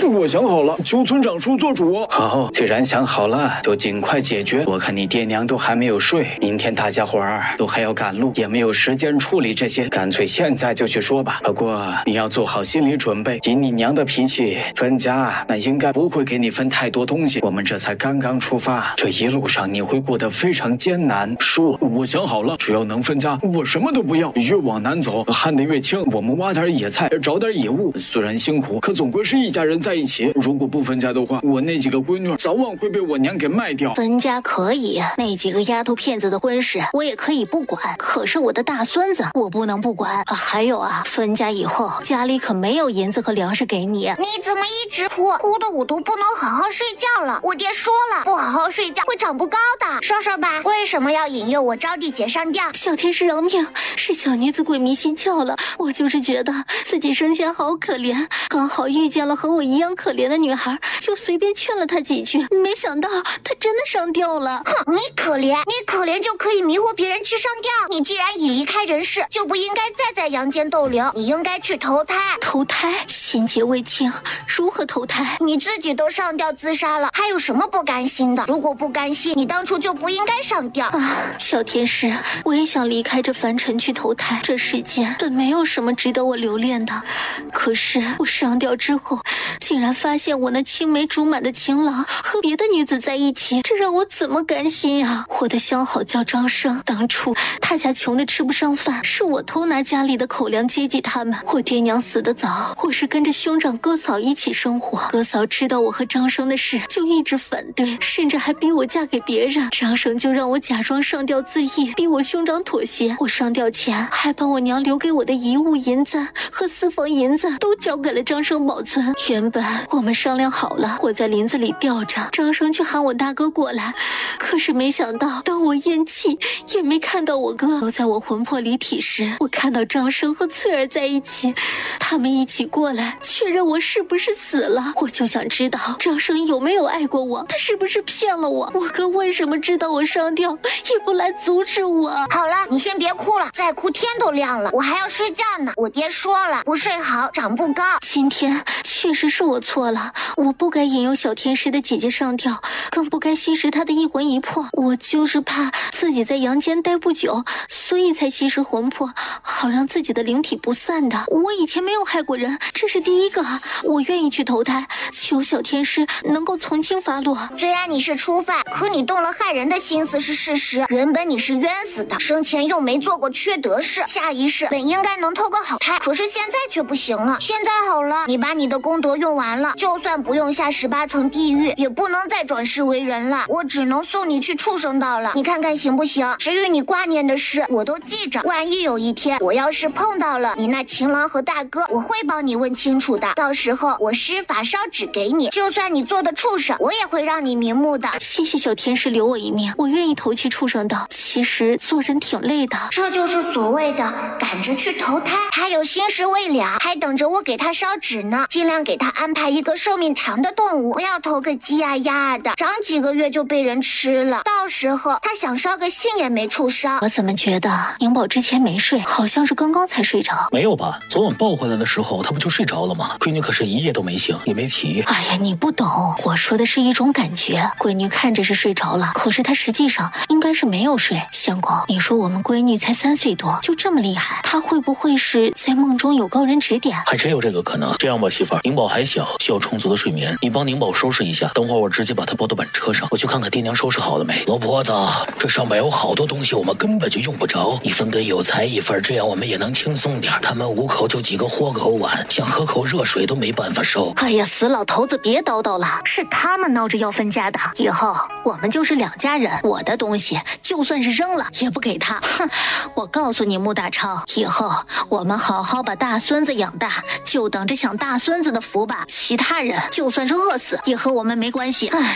我想好了，求村长叔做主。好，既然想好了，就尽快解决。我看你爹娘都还没有睡，明天大家伙儿都还要赶路，也没有时间处理这些，干脆现在就去说吧。不过你要做好心理准备，以你娘的脾气，分家那应该不会给你分太多东西。我们这才刚刚出发，这一路上你会过得非常艰难。叔，我想好了，只要能分家，我什么都不要。越往南走，旱得越轻，我们挖点野菜，找点野物，虽然辛苦，可总归是一家人在一起。如果不分家的话，我那几个闺女早晚会被我娘给卖掉。分家可以，那几个丫头片子的婚事我也可以不管，可是我的大孙子我不能不管。还有啊，分家以后家里可没有银子和粮食给你。你怎么一直哭的我都不能好好睡觉了。我爹说了，不好好睡觉会长不高的。说说吧，为什么要引诱我招娣姐上吊？小天使饶命，是小女子鬼迷心窍了。我就是觉得自己生前好可怜，刚好遇见了和我一样可怜的女孩，就随随便劝了他几句，没想到他真的上吊了。哼，你可怜就可以迷惑别人去上吊。你既然已离开人世，就不应该再在阳间逗留，你应该去投胎。投胎？心结未清，如何投胎？你自己都上吊自杀了，还有什么不甘心的？如果不甘心，你当初就不应该上吊啊！小天使，我也想离开这凡尘去投胎。这世间本没有什么值得我留恋的，可是我上吊之后，竟然发现我那青梅竹马的情郎和别的女子在一起，这让我怎么甘心啊！我的相好叫张生，当初他家穷得吃不上饭，是我偷拿家里的口粮接济他们。我爹娘死得早，我是跟着兄长哥嫂一起生活。哥嫂知道我和张生的事，就一直反对，甚至还逼我嫁给别人。张生就让我假装上吊自缢，逼我兄长妥协。我上吊前还把我娘留给我的遗物银子和私房银子都交给了张生保存。原本我们商量好了，我在林子里吊着，张生去喊我大哥过来。可是没想到，当我咽气也没看到我哥，都在我魂魄离体时，我看到张生和翠儿在一起，他们一起过来确认我是不是死了。我就想知道张生有没有爱过我，他是不是骗了我？我哥为什么知道我上吊也不来阻止我？好了，你先别哭了，再哭天都亮了，我还要睡觉呢。我爹说了，不睡好长不高。今天确实是我错了，我不该引诱小天使的姐姐上吊，更不该吸食她的一魂一魄。我就是怕自己在阳间待不久，所以才吸食魂魄，好让自己的灵体不散的。我以前没有害过人，这是第一个。我愿意去投胎，求小天使能够从轻发落。虽然你是初犯，可你动了害人的心思是事实。原本你是冤死的，生前又没做过缺德事，下一世本应该能投个好胎，可是现在却不行了。现在好了，你把你的功德用完了，就算不用下18层地狱，也不能再转世为人了。我只能送你去畜生道了，你看看行不行？至于你挂念的事，我都记着。万一有一天我要是碰到了你那情郎和大哥，我会帮你问清楚的。到时候我施法烧纸给你，就算你做的畜生，我也会让你瞑目的。谢谢小天使留我一命，我愿意投去畜生道。其实做人挺累的，这就是所谓的赶着去投胎，还有心事未了，还等着我给他烧纸呢。尽量给他安排一个寿命长的动物，不要投个鸡呀鸭的，长几个月就被人吃了，到时候他想烧个信也没处烧。我怎么觉得宁宝之前没睡，好像是刚刚才睡着？没有吧，昨晚抱回来的时候他不就睡着了吗？闺女可是一夜都没醒，也没起。哎呀，你不懂，我说的是一种感觉。闺女看着是睡着了，可是她实际上应该是没有睡。相公，你说我们闺女才3岁多，就这么厉害，她会不会是在梦中有高人指点？还真有这个可能。这样吧，媳妇儿，宁宝还小，需要充足的睡眠，你帮宁宝收拾一下，等会儿我直接把她拨到板车上，我去看看爹娘收拾好了没。老婆子，这上面有好多东西我们根本就用不着，你分给有才一份，这样我们也能轻松点。他们5口就几个豁口碗，想喝口热水都没办法收。哎呀，死老头子别叨叨了，是他们闹着要分家的，以后我们就是2家人，我的东西就算是扔了也不给他。哼，我告诉你穆大超，以后我们好好把大孙子养大，就等着享大孙子的福吧，其他人就算是饿死也和我们没关系。哎呀，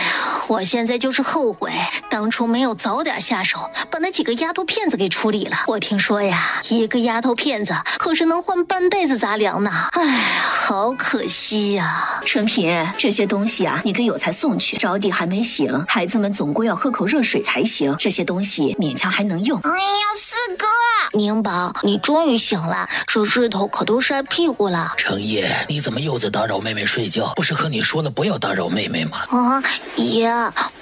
我现在就是后悔当初没有早点下手，把那几个丫头片子给处理了。我听说呀，一个丫头片子可是能换半辈子杂粮呢。哎呀，好可惜呀。陈品，这些东西啊，你给有才送去，着地还没醒，孩子们总归要喝口热水才行，这些东西勉强还能用。哎呀，四哥，宁宝，你终于醒了，这日头可都晒屁股了。程夜，你怎么又在打扰妹妹睡觉？不是和你说了不要打扰妹妹吗？啊，爷，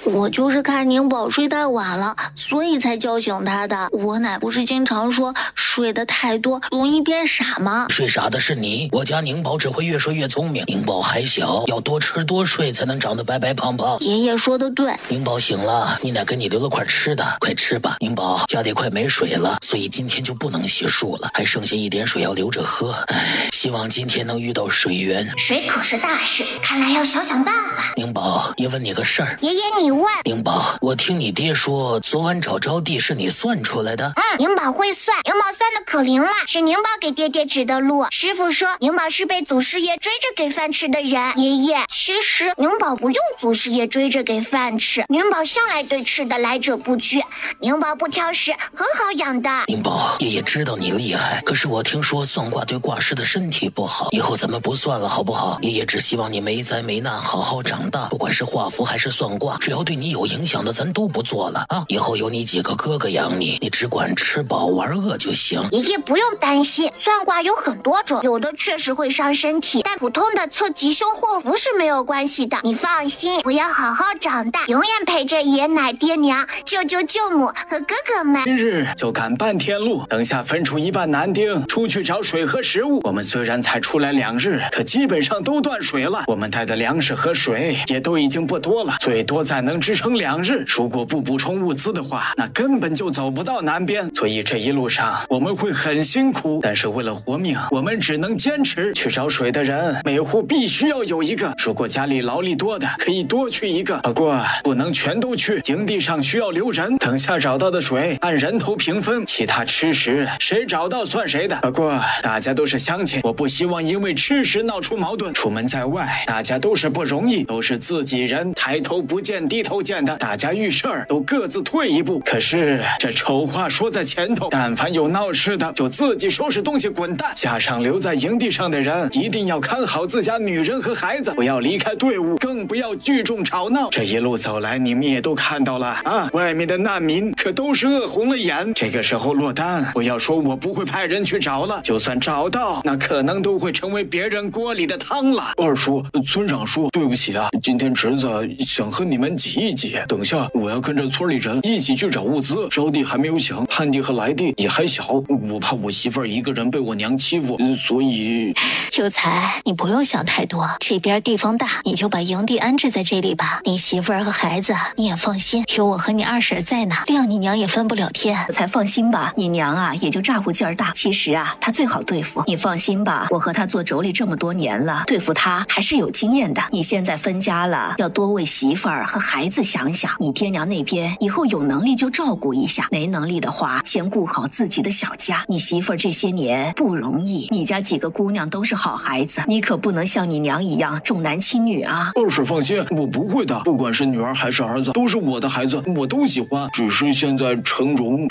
我就是看宁宝睡太晚了，所以才叫醒她的。我奶不是经常说睡得太多容易变傻吗？睡傻的是你，我家宁宝只会越睡越聪明。宁宝还小，要多吃多睡才能长得白白胖胖。爷爷说的对。宁宝醒了，你奶给你留了块吃的，快吃吧。宁宝家里快没水了，所以今天就不能洗漱了，还剩下一点水要留着喝。唉，希望今天能遇到水源。水可是大事，看来要想办法。宁宝，也问你个事儿。爷爷你问。宁宝，我听你爹说昨晚找着地是你算出来的。宁宝会算，宁宝算的可灵了，是宁宝给爹爹指的路。师傅说宁宝是被祖师爷追着给饭吃的人。爷爷，其实宁宝不用祖师爷追着给饭吃，宁宝向来对吃的来者不拒，宁宝不挑食，很好养的。宁宝，爷爷知道你厉害，可是我听说算卦对卦师的身身体不好，以后咱们不算了好不好？爷爷只希望你没灾没难，好好长大，不管是画符还是算卦，只要对你有影响的咱都不做了啊！以后有你几个哥哥养你，你只管吃饱玩饿就行。爷爷不用担心，算卦有很多种，有的确实会伤身体，但普通的测吉凶祸福是没有关系的。你放心，我要好好长大，永远陪着爷奶爹娘、舅舅舅母和哥哥们。今日就赶半天路，等下分出一半男丁出去找水和食物。我们虽然才出来2日，可基本上都断水了。我们带的粮食和水也都已经不多了，最多再能支撑2日。如果不补充物资的话，那根本就走不到南边。所以这一路上我们会很辛苦，但是为了活命，我们只能坚持。去找水的人每户必须要有一个，如果家里劳力多的可以多去一个，不过不能全都去，营地上需要留人。等下找到的水按人头平分，其他吃食谁找到算谁的。不过大家都是乡亲，我不希望因为吃食闹出矛盾。出门在外，大家都是不容易，都是自己人，抬头不见低头见的，大家遇事儿都各自退一步。可是这丑话说在前头，但凡有闹事的就自己收拾东西滚蛋。加上留在营地上的人一定要看好自家女人和孩子，不要离开队伍，更不要聚众吵闹。这一路走来你们也都看到了啊，外面的难民可都是饿红了眼。这个时候落单，不要说我不会派人去找了，就算找到，那可能都会成为别人锅里的汤了。二叔，村长说对不起啊，今天侄子想和你们挤一挤，等下我要跟着村里人一起去找物资。招娣还没有醒，盼娣和来娣也还小，我怕我媳妇儿一个人被我娘欺负，所以秀才，你不用想太多，这边地方大，你就把营地安置在这里吧。你媳妇儿和孩子你也放心，有我和你二婶在呢，谅你娘也分不了天。才放心吧，你娘啊也就咋呼劲儿大，其实啊她最好对付。你放心吧，我和她做妯娌这么多年了，对付她还是有经验的。你现在分家了，要多为媳妇儿和孩子想想。你爹娘那边以后有能力就照顾一下，没能力的话先顾好自己的小家。你媳妇儿这些年不容易，你家几个姑娘都是好孩子，你可不能像你娘一样重男轻女啊。二婶放心，我不会的，不管是女儿还是儿子，都是我的孩子，我都喜欢。只是现在成荣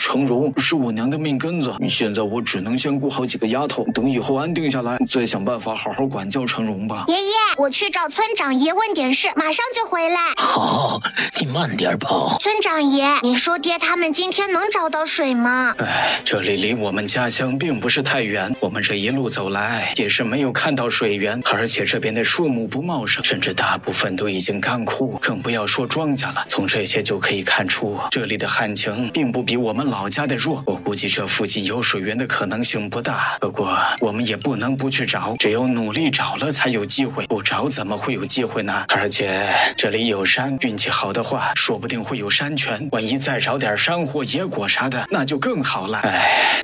是我娘的命根子，现在我只能先顾好几个丫头，等以后安定下来，再想办法好好管教成荣吧。爷爷，我去找村长爷问点事，马上就回来。好，你慢点跑。村长爷，你说爹他们今天能找到水吗？这里离我们家乡并不是太远，我们这一路走来也是没有看到水源，而且这边的树木不茂盛，甚至大部分都已经干枯，更不要说庄稼了。从这些就可以看出，这里的旱情并不比我们老家的弱。我估计这附近有水源的可能性不大，不过我们也不能不去找，只有努力找了才有机会，不找怎么会有机会呢？而且这里有山，运气好的话说不定会有山泉，万一再找点山货野果啥的那就更好了。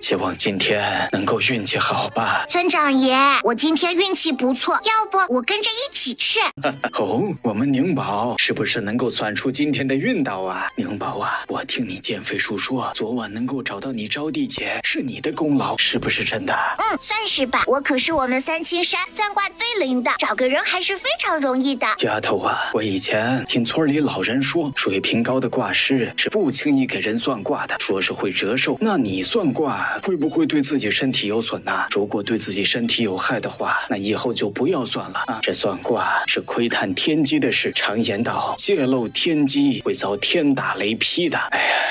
希望今天能够运气好吧。村长爷，我今天运气不错，要不我跟着一起去。哦，我们宁宝是不是能够算出今天的运道啊？宁宝啊，我听你减肥叔说，昨晚能够找到你招娣姐是你的功劳，是不是真的？算是吧，我可是我们三清山算卦最灵的，找个人还是非常容易的。丫头啊，我以前听村里老人说，水平高的卦师是不轻易给人算卦的，说是会折寿。那你算卦会不会对自己身体有损呢？如果对自己身体有害的话，那以后就不要算了啊！这算卦是窥探天机的事，常言道，泄露天机会遭天打雷劈的。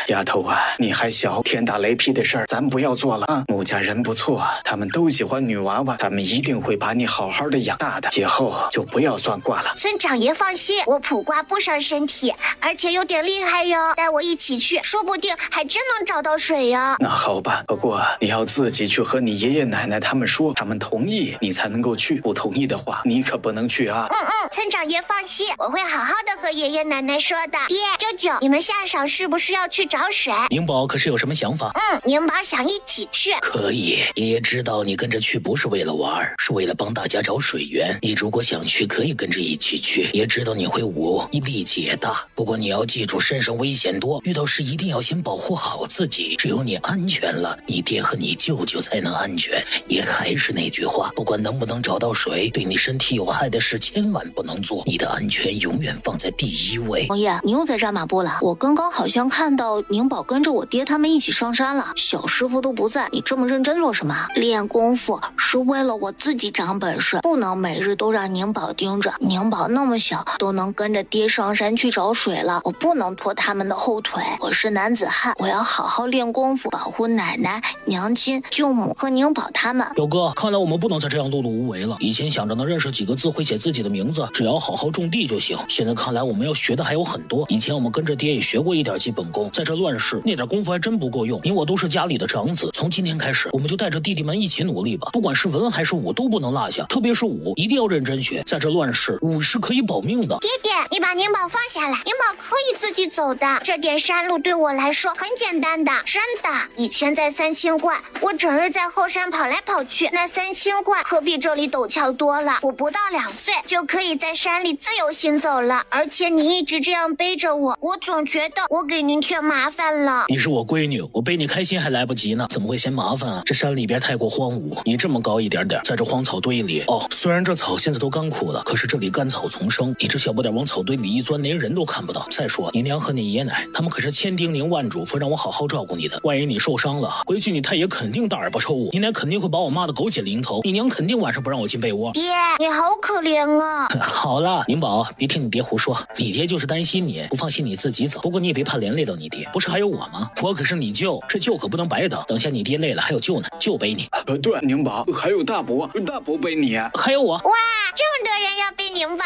丫头啊，你还小，天打雷劈的事儿咱不要做了啊！穆家人不错，他们都喜欢女娃娃，他们一定会把你好好的养大的，以后就不要算卦了。村长爷放心，我卜卦不伤身体，而且有点厉害哟，带我一起去，说不定还真能找到水哟。那好吧，不过你要自己去和你爷爷奶奶他们说，他们同意你才能够去，不同意的话你可不能去啊。村长爷放心，我会好好的和爷爷奶奶说的。爹，舅舅，你们下晌是不是要去找水？宁宝可是有什么想法？宁宝想一起去。可以，爷爷知道你跟着去不是为了玩，是为了帮大家找水源。你如果想去，可以跟着一起去。爷知道你会武，你力气也大，不过你要记住，身上危险多，遇到事一定要先保护好自己。只有你安全了，你爹和你舅舅才能安全。爷还是那句话，不管能不能找到水，对你身体有害的事千万不能做，你的安全永远放在第一位。王爷，你又在扎马步了？我刚刚好像看到宁宝跟着我爹他们一起上山了，小师傅都不在，你这么认真做什么？练功夫，是为了我自己长本事，不能每日都让宁宝盯着。宁宝那么小，都能跟着爹上山去找水了，我不能拖他们的后腿。我是男子汉，我要好好练功夫，保护奶奶、娘亲、舅母和宁宝他们。表哥，看来我们不能再这样碌碌无为了。以前想着能认识几个字会写自己的名字，只要好好种地就行。现在看来我们要学的还有很多。以前我们跟着爹也学过一点基本功，在这乱世那点功夫还真不够用。你我都是家里的长子，从今天开始我们就带着弟弟们一起努力吧。不管是文还是武都不能落下，特别是武一定要认真学。在这乱世，武是可以保命的。爹爹，你把宁宝放下来，宁宝可以自己走的。这点山路对我来说很简单的，真的。以前在三清观，我整日在后山跑来跑去，那三清观可比这里陡峭多了。我不到2岁就可以在山里自由行走了，而且你一直这样背着我，我总觉得我给您添麻烦了。你是我闺女，我背你开心还来不及呢，怎么会嫌麻烦啊？这山里边太过荒芜，你这么高一点点，在这荒草堆里，虽然这草现在都干枯了，可是这里干草丛生，你这小不点往草堆里一钻，连人都看不到。再说你娘和你爷奶，他们可是千叮咛万嘱咐让我好好照顾你的，万一你受伤了，回去你太爷肯定大耳巴抽我，你奶肯定会把我骂得狗血淋头，你娘肯定晚上不让我进被窝。爹，你好可怜啊！好了，宁宝，别听你爹胡说，你爹就是担心你，不放心你自己走。不过你也别怕连累到你爹，不是还有我吗？我可是你舅，这舅可不能白等。等下你爹累了还有舅呢，舅背你。对，宁宝还有大伯，大伯背你，还有我。哇，这么多人要背宁宝，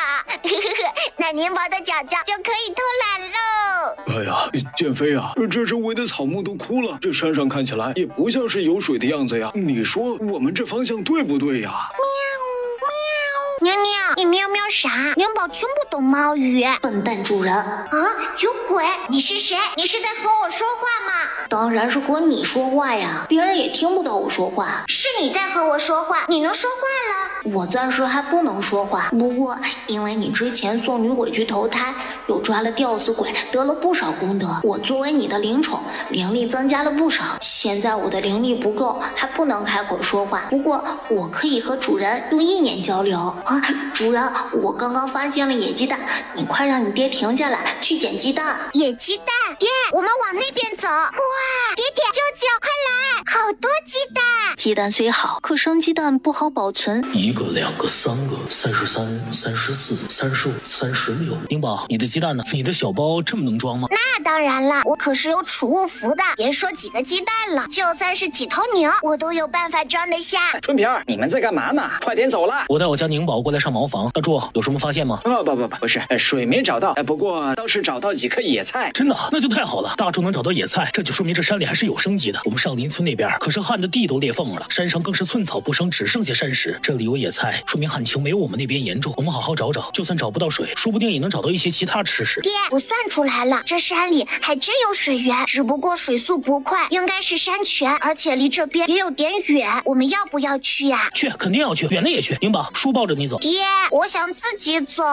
那宁宝的脚脚就可以偷懒喽。哎呀，建飞啊，这周围的草木都枯了，这山上看起来也不像是有水的样子呀。你说我们这方向对不对呀？娘娘，你喵喵啥？宁宝听不懂猫语。笨蛋主人！啊，有鬼！你是谁？你是在和我说话吗？当然是和你说话呀，别人也听不到我说话。是你在和我说话，你能说话了？我暂时还不能说话，不过因为你之前送女鬼去投胎，又抓了吊死鬼，得了不少功德，我作为你的灵宠，灵力增加了不少。现在我的灵力不够，还不能开口说话，不过我可以和主人用意念交流。啊，主人，我刚刚发现了野鸡蛋，你快让你爹停下来去捡鸡蛋。野鸡蛋，爹，我们往那边走。哇，爹爹，舅舅，快来，好多鸡蛋。鸡蛋虽好，可生鸡蛋不好保存。1个、2个、3个、33、34、35、36。宁宝，你的鸡蛋呢？你的小包这么能装吗？那当然了，我可是有储物符的，别说几个鸡蛋了，就算是几头牛，我都有办法装得下。春平，你们在干嘛呢？快点走了！我带我家宁宝过来上茅房。大柱，有什么发现吗？不是，水没找到，不过倒是找到几颗野菜。真的？那就太好了。大柱能找到野菜，这就说明这山里还是有生机的。我们上林村那边可是旱的地都裂缝了，山上更是寸草不生，只剩下山石。这里有野菜，说明旱情没有我们那边严重。我们好好找找，就算找不到水，说不定也能找到一些其他吃食。爹，我算出来了，这山里还真有水源，只不过水速不快，应该是山泉，而且离这边也有点远。我们要不要去呀？去，肯定要去，远的也去。宁宝，书抱着你走。爹，我想自己走。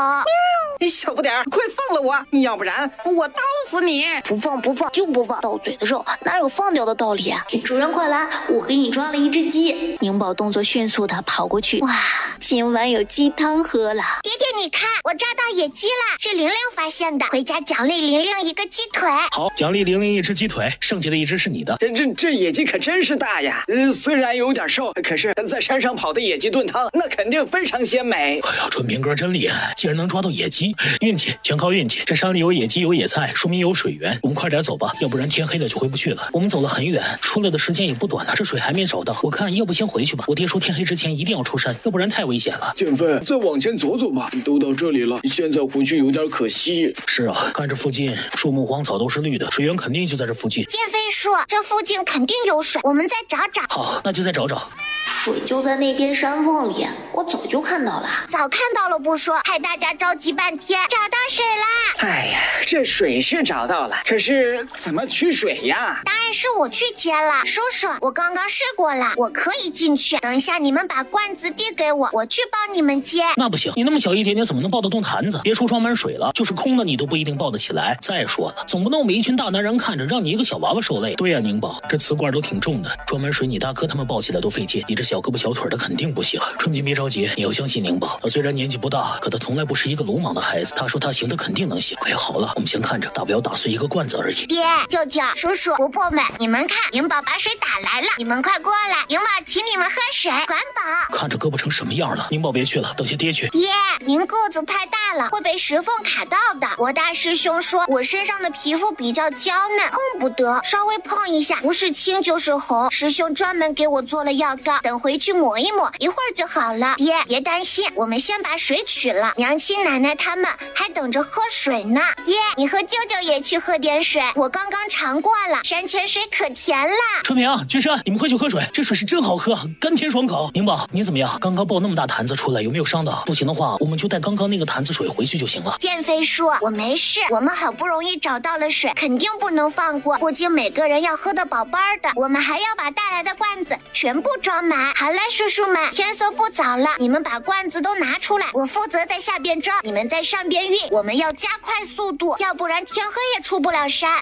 小不点儿，快放了我，要不然我刀死你！不放就不放，到嘴的肉哪有放掉的道理啊？主人快来，我给你抓了一只鸡。宁宝动作迅速的跑过去，哇，今晚有鸡汤喝了。爹爹，你看，我抓到野鸡了，是玲玲发现的，回家奖励玲玲一个鸡腿。好，奖励玲玲一只鸡腿，剩下的一只是你的。这野鸡可真是大呀！虽然有点瘦，可是在山上跑的野鸡炖汤，那肯定非常鲜美。哎呀，春平哥真厉害，竟然能抓到野鸡，运气全靠运气。这山里有野鸡有野菜，说明有水源。我们快点走吧，要不然天黑了就回不去了。我们走了很远，出来的时间也不短了，这水还没找到。我看要不先回去吧。我爹说天黑之前一定要出山，要不然太危险了。建飞，再往前走走吧，都到这里了，现在回去有点可惜。是啊，看这附近树木荒草都是绿的，水源肯定就在这附近。建飞说这附近肯定有水，我们再找找。好，那就再找找。水就在那边山缝里，我早就看到了。早看到了不说，害大家着急半天。找到水啦！哎呀，这水是找到了，可是怎么取水呀？当然是我去接了，叔叔，我刚刚试过了，我可以进去。等一下你们把罐子递给我，我去帮你们接。那不行，你那么小一点点，怎么能抱得动坛子？别说装满水了，就是空的你都不一定抱得起来。再说了，总不能我们一群大男人看着，让你一个小娃娃受累。对呀，宁宝，这瓷罐都挺重的，装满水你大哥他们抱起来都费劲，你这小胳膊小腿的肯定不行。春平别着急，你要相信宁宝，他虽然年纪不大，可他从来不是一个鲁莽的孩子。他说他行，他肯定能行。快好了，我们先看着，大不了打碎一个罐子而已。爹、舅舅、叔叔、婆婆们，们，你们看，宁宝把水打来了，你们快过来，宁宝请你们喝水，环保。看着胳膊成什么样了，宁宝别去了，等下爹去。爹，您个子太大了，会被石缝卡到的。我大师兄说我身上的皮肤比较娇嫩，碰不得，稍微碰一下，不是青就是红。师兄专门给我做了药膏，等回去抹一抹，一会儿就好了。爹，别担心，我们先把水取了，娘亲奶奶他们还等着喝水呢。爹，你和舅舅也去喝点水，我刚刚尝过了，山泉水可甜了。春明、君山，你们快去喝水，这水是真好喝，甘甜爽口。宁宝，你怎么样？刚刚抱那么大坛子出来，有没有伤的？不行的话，我们就带刚刚那个坛子水回去就行了。剑飞叔，我没事，我们好不容易找到了水，肯定不能放过，不仅每个人要喝得饱饱的，我们还要把带来的罐子全部装满。好了，叔叔们，天色不早了，你们把罐子都拿出来，我负责在下边装，你们在上边运，我们要加快速度，要不然天黑也出不了山。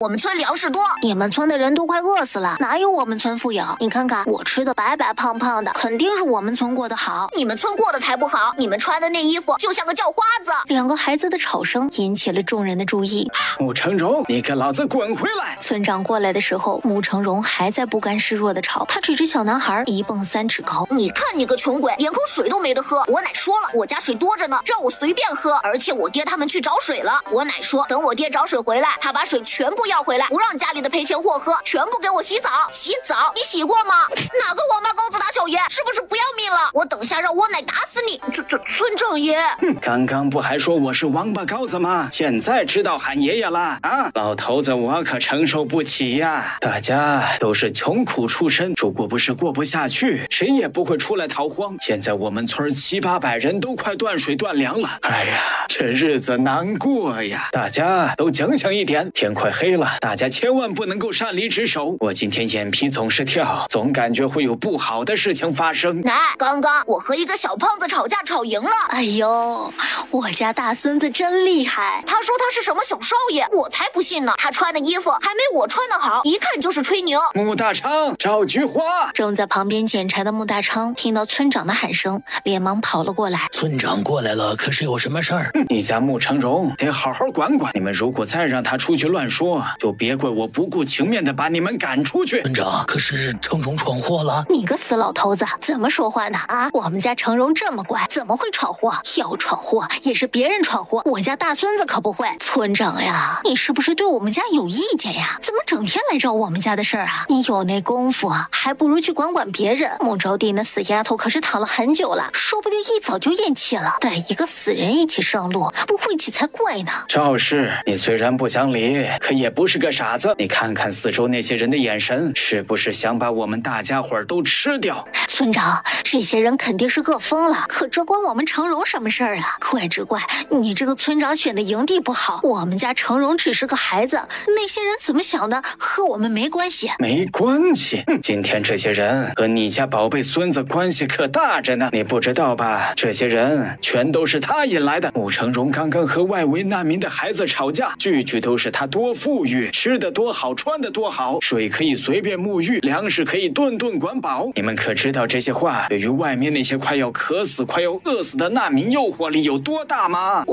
我们村粮食多，你们村的人都快饿死了，哪有我们村富有？你看看我吃的白白胖胖的，肯定是我们村过得好。你们村过得才不好，你们穿的那衣服就像个叫花子。两个孩子的吵声引起了众人的注意。穆成荣，你给老子滚回来！村长过来的时候，穆成荣还在不甘示弱的吵，他指着小男孩一蹦3尺高。你看你个穷鬼，连口水都没得喝。我奶说了，我家水多着呢，让我随便喝，而且我爹他们去找水了。我奶说，等我爹找水回来，他把水全部要回来，不让家里的赔钱货喝，全部给我洗澡。洗澡，你洗过吗？哪个王八羔子打小爷，是不是不要命了？我等下让我奶打死你！村长爷，刚刚不还说我是王八羔子吗？现在知道喊爷爷了啊！老头子，我可承受不起呀！大家都是穷苦出身，如果不是过不下去，谁也不会出来逃荒。现在我们村700、800人都快断水断粮了，哎呀，这日子难过呀！大家都警醒一点，天快黑了，大家千万不能够擅离职守。我今天眼皮总是跳，总感觉会有不好的事情发生。奶，刚刚我和一个小胖子吵架吵赢了。哎呦，我家大孙子真厉害！他说他是什么小少爷，我才不信呢。他穿的衣服还没我穿的好，一看就是吹牛。穆大昌，赵菊花。正在旁边捡柴的穆大昌听到村长的喊声，连忙跑了过来。村长过来了，可是有什么事儿？你家穆成荣得好好管管，你们如果再让他出去乱说，就别怪我不顾情面的把你们赶出去。村长，可是成荣闯祸了。你个死老头子，怎么说话呢啊？我们家成荣这么乖，怎么会闯祸？要闯祸也是别人闯祸，我家大孙子可不会。村长呀，你是不是对我们家有意见呀？怎么整天来找我们家的事儿啊？你有那功夫啊，还不如去管管别人。穆招娣那死丫头可是躺了很久了，说不定一早就咽气了。带一个死人一起上路，不晦气才怪呢。赵氏，你虽然不讲理，可也不是个傻子。你看看四周那些人的眼神，是不是想把我们大家伙儿都吃掉？村长，这些人肯定是饿疯了，可这关我们成荣什么事儿啊？怪只怪你这个村长选的营地不好，我们家成荣只是个孩子，那些人怎么想的和我们没关系。没关系？今天这些人和你家宝贝孙子关系可大着呢，你不知道吧？这些人全都是他引来的。穆成荣刚刚和外围难民的孩子吵架，句句都是他多富裕，吃的多好，穿的多好，水可以随便沐浴，粮食可以顿顿管饱。你们可知道这些话对于外面那些快要渴死、快要饿死的难民诱惑力有多大吗？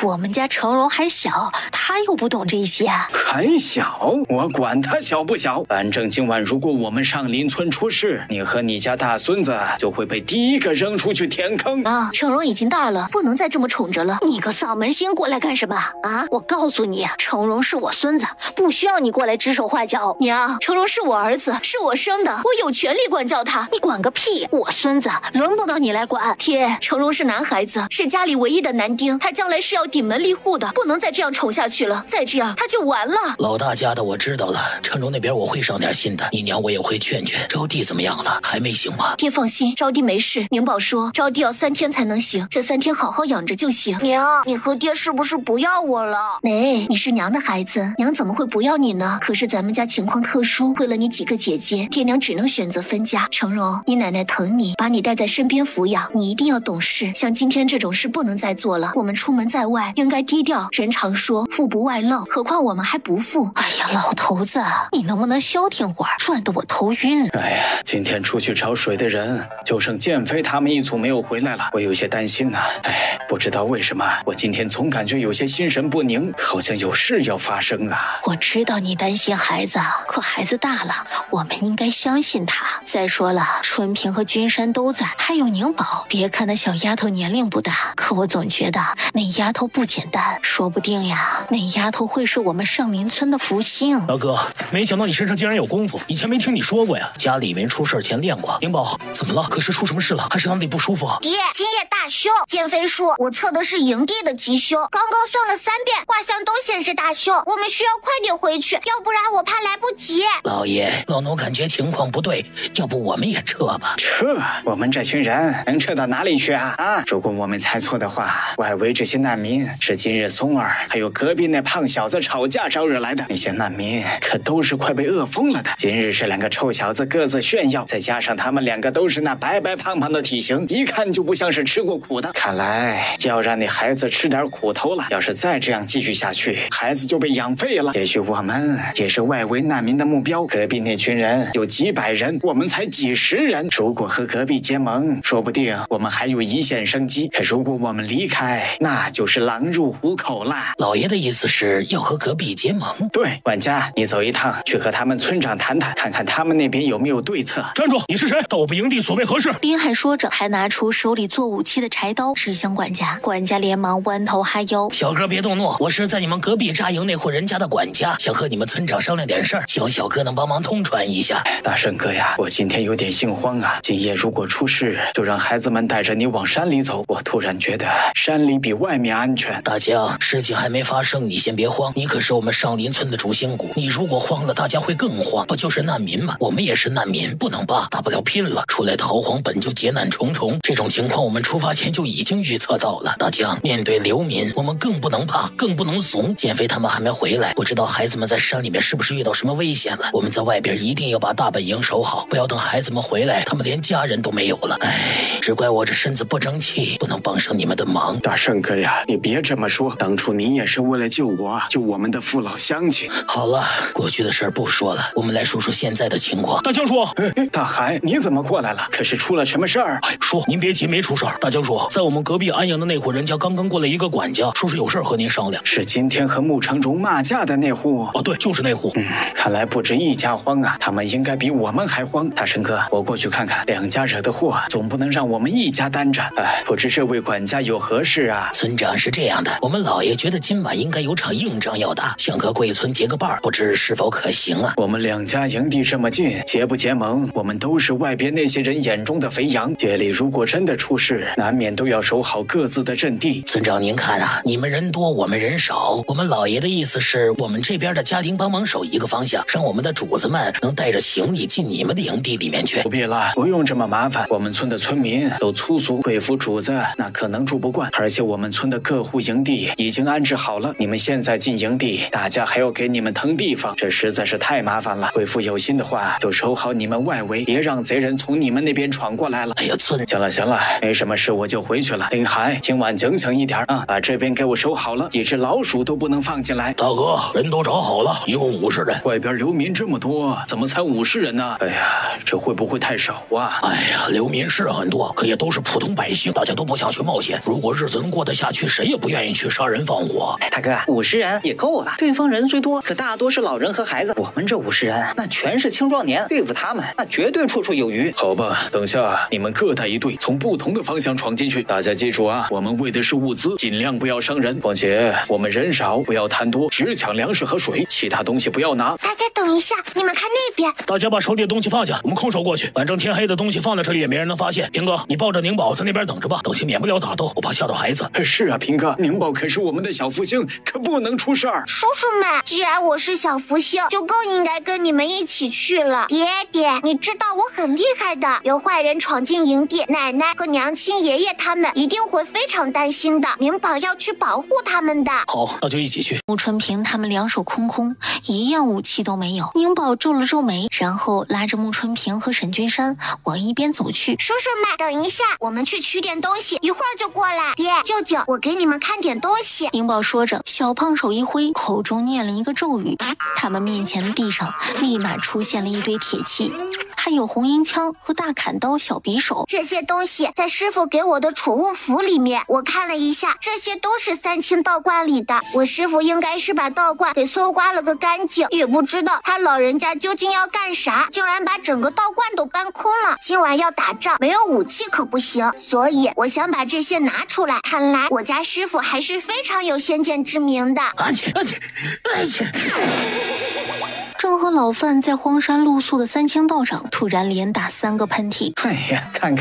我们家成荣还小，他又不懂这些。还小？我管他小不小，反正今晚如果我们上林村出事，你和你家大孙子就会被第一个扔出去填坑。啊，成荣已经大了，不能再这么宠着了。你个丧门星过来干什么啊？我告诉你，成荣是我孙子，不需要你过来指手画脚。娘，成荣是我儿子，是我生的，我有权利管教他。你管个屁！我孙子轮不到你来管。爹，成荣是男孩子，是家里唯一的男丁，他将来是要顶门立户的，不能再这样宠下去了，再这样他就完了。老大家的我知道了，成荣那边我会上点心的，你娘我也会劝劝。招娣怎么样了？还没醒吗？爹放心，招娣没事。宁宝说招娣要3天才能醒，这3天好好养着就行。娘，你和爹是不是不要我了？没，你是娘的孩子，娘怎么会不要你呢？可是咱们家情况特殊，为了你几个姐姐，爹娘只能选择分家。成荣，你奶奶疼你，把你带在身边抚养，你一定要懂事。像今天这种事不能再做了，我们出门在外应该低调。人常说富不外露，何况我们还不富。哎呀，老头子，你能不能消停会儿？转得我头晕。哎呀，今天出去找水的人就剩建飞他们一组没有回来了，我有些担心呢。哎，不知道为什么我今天总感觉有些心神不宁，好像有事要发生啊。啊。我知道你担心孩子，可孩子大了，我们应该相信他。再说了，春平和君山都在，还有宁宝。别看那小丫头年龄不大，可我总觉得那丫头不简单，说不定呀，那丫头会是我们上林村的福星。老哥，没想到你身上竟然有功夫，以前没听你说过呀。家里面出事前练过。宁宝，怎么了？可是出什么事了？还是哪里不舒服？爹，今夜大凶，剑飞叔，我测的是营地的吉凶，刚刚算了3遍，卦象都显示大凶，我们需要快点回去，要不然我怕来不及。老爷，老奴感觉情况不对，要不我们也撤吧？撤？我们这群人能撤到哪里去啊？如果我没猜错的话，外围这些难民是今日松儿还有隔壁那胖小子吵架招惹来的。那些难民可都是快被饿疯了的。今日是2个臭小子各自炫耀，再加上他们2个都是那白白胖胖的体型，一看就不像是吃过苦的。看来就要让那孩子吃点苦头了。要是再这样继续下去，孩子就被养废了。也许我们也是外围难民的目标。隔壁那群人有几百人，我们才几十人。如果和隔壁结盟，说不定我们还有一线生机。可如果我们离开，那就是狼入虎口啦。老爷的意思是要和隔壁结盟？对，管家，你走一趟，去和他们村长谈谈，看看他们那边有没有对策。站住！你是谁？到我们营地所为何事？林海说着，还拿出手里做武器的柴刀，指向管家。管家连忙弯头哈腰：“小哥别动怒，我是在你们隔壁扎营那户人家的管家，想和你们村长商量点事儿，希望小哥能帮忙通传一下。”大圣哥呀，我今天有点心慌啊！今夜如果出事，就让孩子们带着你往山里走。我突然觉得山里比外面安全。大江，事情还没发生，你先别慌。你可是我们上林村的主心骨，你如果慌了，大家会更慌。不就是难民吗？我们也是难民，不能罢，大不了拼了。出来逃荒本就劫难重重，这种情况我们出发前就已经预测到了。大江，面对流民，我们更不能怕，更不能怂。建飞他们还没回来，不知道孩子们在山里面是不是遇到什么危险了。我们在外边一定要把大本营守好，不要等孩子们回来，他们连家人都没有了。唉，只怪我这身子不争气，不能帮上你们的忙。大圣哥呀，你别这么说，当初你也是为了救我们的父老乡亲。好了，过去的事儿不说了，我们来说说现在的情况。大江叔，大海，你怎么过来了？可是出了什么事儿？叔，您别急，没出事儿。大江叔，在我们隔壁安阳的那户人家刚刚过来一个管家，说是有事儿和您商量。是今天和穆成荣骂架的那户？哦，对，就是那户。看来不止一家慌啊，他们应该比我们还慌。大圣哥，我过去看看，2家惹的祸，总不能让我们一家担着。不知这位管家有何事啊？村长是这样的，我们老爷觉得今晚应该有场硬仗要打，想和贵村结个伴儿，不知是否可行啊？我们2家营地这么近，结不结盟，我们都是外边那些人眼中的肥羊。这里如果真的出事，难免都要守好各自的阵地。村长您看啊，你们人多，我们人少，我们老爷的意思是我们这边的家庭帮忙守一个方向，让我们的主子们能带着行李进你们的营地里面去。不必了，不用这么麻烦，我们村的村民都粗俗，贵妇主子那可能住不惯，而且我们村的各户营地已经安置好了，你们现在进营地，大家还要给你们腾地方，这实在是太麻烦了。贵妇有心的话，就守好你们外围，别让贼人从你们那边闯过来了。哎呀，行了，没什么事，我就回去了。林海，今晚警醒一点啊，把这边给我守好了，一只老鼠都不能放进来。大哥，人都找好了，一共50人。外边流民这么多，怎么才50人呢？哎呀，这会不会太少啊？哎呀，流民是很多，可也都是普通百姓，大家都不想去冒险。如果日子能过得下去，谁也不愿意去杀人放火。大哥，50人也够了，对方人虽多，可大多是老人和孩子，我们这50人那全是青壮年，对付他们那绝对绰绰有余。好吧，等下你们各带一队，从不同的方向闯进去。大家记住啊，我们为的是物资，尽量不要伤人。况且我们人少，不要贪多，只抢粮食和水，其他东西不要拿。大家等一下，你们看那边。大家把手里的东西放下，我们空手过去，反正天黑的东西放在这里也没人能发现。平哥，你抱着宁宝在那边等着吧，等些免不了打斗，我怕吓到孩子。是啊，平哥，宁宝可是我们的小福星，可不能出事儿。叔叔们，既然我是小福星，就更应该跟你们一起去了。爹爹，你知道我很厉害的，有坏人闯进营地，奶奶和娘亲爷爷他们一定会非常担心的。宁宝要去保护他们的。好，那就一起去。穆春平他们两手空空，一样武器都没有。宁宝皱了皱眉，然后拉着穆春平和沈君山往一边走去。叔叔们，等一下，我们去取点东西，一会儿就过来。爹，舅舅，我给你们看点东西。宁宝说着，小胖手一挥，口中念了一个咒语，他们面前的地上立马出现了一堆铁器，还有红缨枪和大砍刀、小匕首。这些东西在师傅给我的储物符里面，我看了一下，这些都是三清道观里的。我师傅应该是把道观给搜刮了个干净，也不知道他老人家究竟要干啥，竟然把整个道观都搬空了。今晚要打仗，没有武器可不行，所以我想把这些拿出来。看来我家师傅还是非常有先见之明的。安全，安全，安全！正和老范在荒山露宿的三清道长突然连打3个喷嚏。哎呀，看，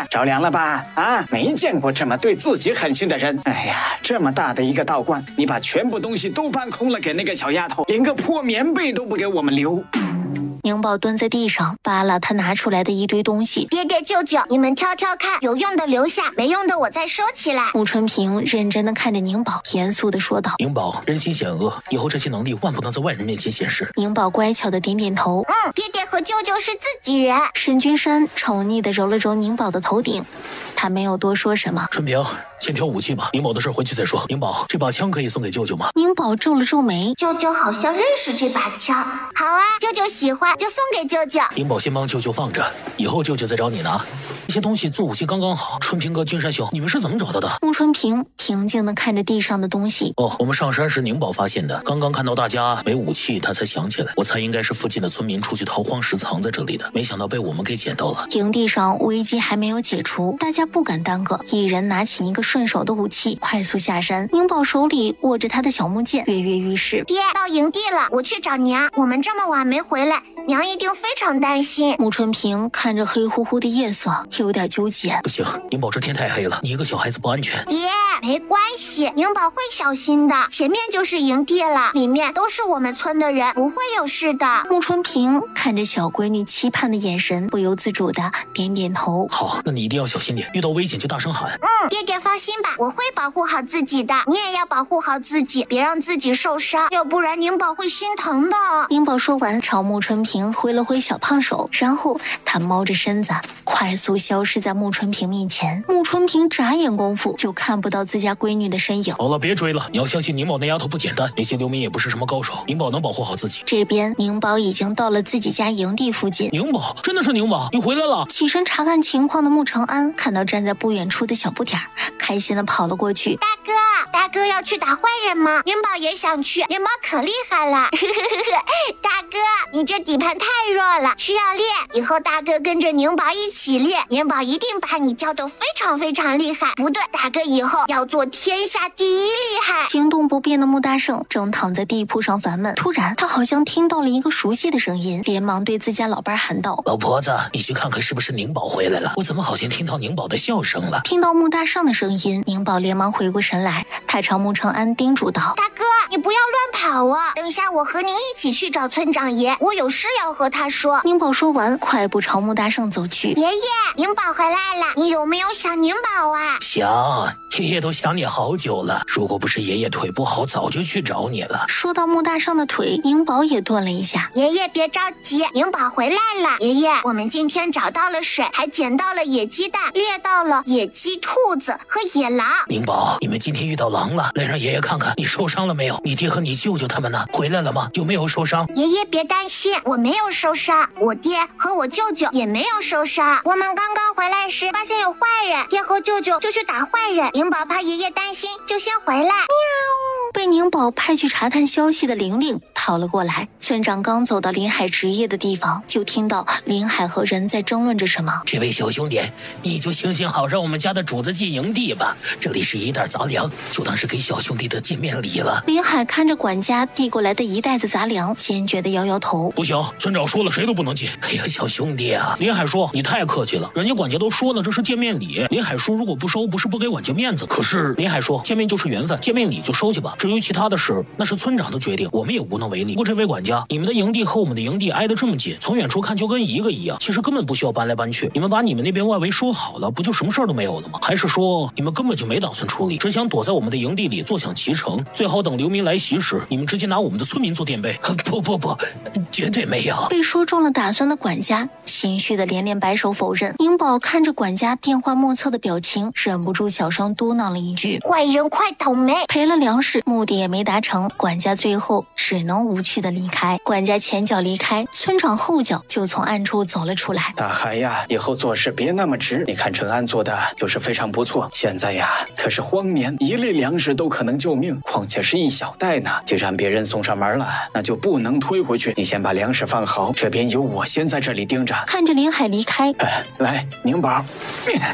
着凉了吧？啊，没见过这么对自己狠心的人。哎呀，这么大的一个道观，你把全部东西都搬空了给那个小丫头，连个破棉被都不给我们留。宁宝蹲在地上扒拉他拿出来的一堆东西。爹爹舅舅，你们挑挑看，有用的留下，没用的我再收起来。穆春平认真地看着宁宝，严肃地说道：宁宝，人心险恶，以后这些能力万不能在外人面前显示。宁宝乖巧地点点头。爹爹和舅舅是自己人。沈君山宠溺地揉了揉宁宝的头顶，他没有多说什么。春平，先挑武器吧，宁宝的事回去再说。宁宝，这把枪可以送给舅舅吗？宁宝皱了皱眉，舅舅好像认识这把枪。好啊，舅舅喜欢就送给舅舅。宁宝先帮舅舅放着，以后舅舅再找你拿。这些东西做武器刚刚好。春平哥、君山兄，你们是怎么找到的？穆春平平静地看着地上的东西。我们上山时宁宝发现的，刚刚看到大家没武器，他才想起来。我猜应该是附近的村民出去逃荒时藏在这里的，没想到被我们给捡到了。营地上危机还没有解除，大家不敢耽搁，一人拿起一个顺手的武器，快速下山。宁宝手里握着他的小木剑，跃跃欲试。爹，到营地了，我去找娘。我们这么晚没回来，娘一定非常担心。穆春平看着黑乎乎的夜色，有点纠结。不行，宁宝这天太黑了，你一个小孩子不安全。爹，没关系，宁宝会小心的。前面就是营地了，里面都是我们村的人，不会有事的。穆春平看着小闺女期盼的眼神，不由自主的点点头。好，那你一定要小心点，遇到危险就大声喊。爹爹放心吧，我会保护好自己的。你也要保护好自己，别让自己受伤，要不然宁宝会心疼的。宁宝说完，朝穆春平挥了挥小胖手，然后他猫着身子快速消失在穆春平面前。穆春平眨眼功夫就看不到自家闺女的身影。好了，别追了，你要相信宁宝那丫头不简单，那些流民也不是什么高手，宁宝能保护好自己。这边宁宝已经到了自己家营地附近。宁宝，真的是宁宝，你回来了！起身查看情况的穆长安看到站在不远处的小不点儿，开心的跑了过去。大哥要去打坏人吗？宁宝也想去，宁宝可厉害了。大哥，你这底盘太弱了，需要练。以后大哥跟着宁宝一起练，宁宝一定把你教得非常非常厉害。不对，大哥以后要做天下第一厉害。行动不便的穆大胜正躺在地铺上烦闷，突然他好像听到了一个熟悉的声音，连忙对自家老伴喊道：老婆子，你去看看是不是宁宝回来了？我怎么好像听到宁宝的笑声了？听到穆大胜的声音，宁宝连忙回过神来，他朝穆长安叮嘱道：大哥，你不要乱跑啊！等下我和您一起去找村长爷，我有事要和他说。宁宝说完，快步朝穆大胜走去。爷爷，宁宝回来了，你有没有想宁宝啊？想，爷爷都想你好久了。如果不是爷爷腿不好，早就去找你了。说到穆大胜的腿，宁宝也顿了一下。爷爷别着急，宁宝回来了。爷爷，我们今天找到了水，还捡到了野鸡蛋，猎到了野鸡、兔子和野狼。宁宝，你们今天遇到狼了，来让爷爷看看你受伤了没有？你爹和你舅舅他们呢？回来了吗？有没有受伤？爷爷别担心，我没有受伤，我爹和我舅舅也没有受伤。我们刚刚回来时发现有坏人，爹和舅舅就去打坏人。宁宝怕爷爷担心，就先回来。喵。被宁宝派去查探消息的玲玲跑了过来。村长刚走到林海职业的地方，就听到林海和人在争论着什么。这位小兄弟，你就行行好，让我们家的主子进营地吧。这里是一袋杂粮，就当是给小兄弟的见面礼了。林海看着管家递过来的一袋子杂粮，坚决地摇摇头。不行，村长说了，谁都不能进。哎呀，小兄弟啊！林海说你太客气了，人家管家都说了这是见面礼。林海说如果不收，不是不给管家面子。可是林海说见面就是缘分，见面礼就收去吧。至于其他的事，那是村长的决定，我们也无能为力。不过这位管家，你们的营地和我们的营地挨得这么近，从远处看就跟一个一样，其实根本不需要搬来搬去。你们把你们那边外围收好了，不就什么事儿都没有了吗？还是说你们根本就没打算处理，只想躲在我们的营地里坐享其成？最好等流民来袭时，你们直接拿我们的村民做垫背。不，绝对没有。被说中了打算的管家心虚的连连摆手否认。宁宝看着管家变幻莫测的表情，忍不住小声嘟囔了一句：坏人快倒霉。赔了粮食，目的也没达成，管家最后只能无趣的离开。管家前脚离开，村长后脚就从暗处走了出来。大海呀，以后做事别那么直。你看陈安做的就是非常不错，现在呀可是荒年，一粒粮食都可能救命，况且是一小袋呢。既然别人送上门了，那就不能推回去。你先把粮食放好，这边有我先在这里盯着。看着林海离开，来，宁宝，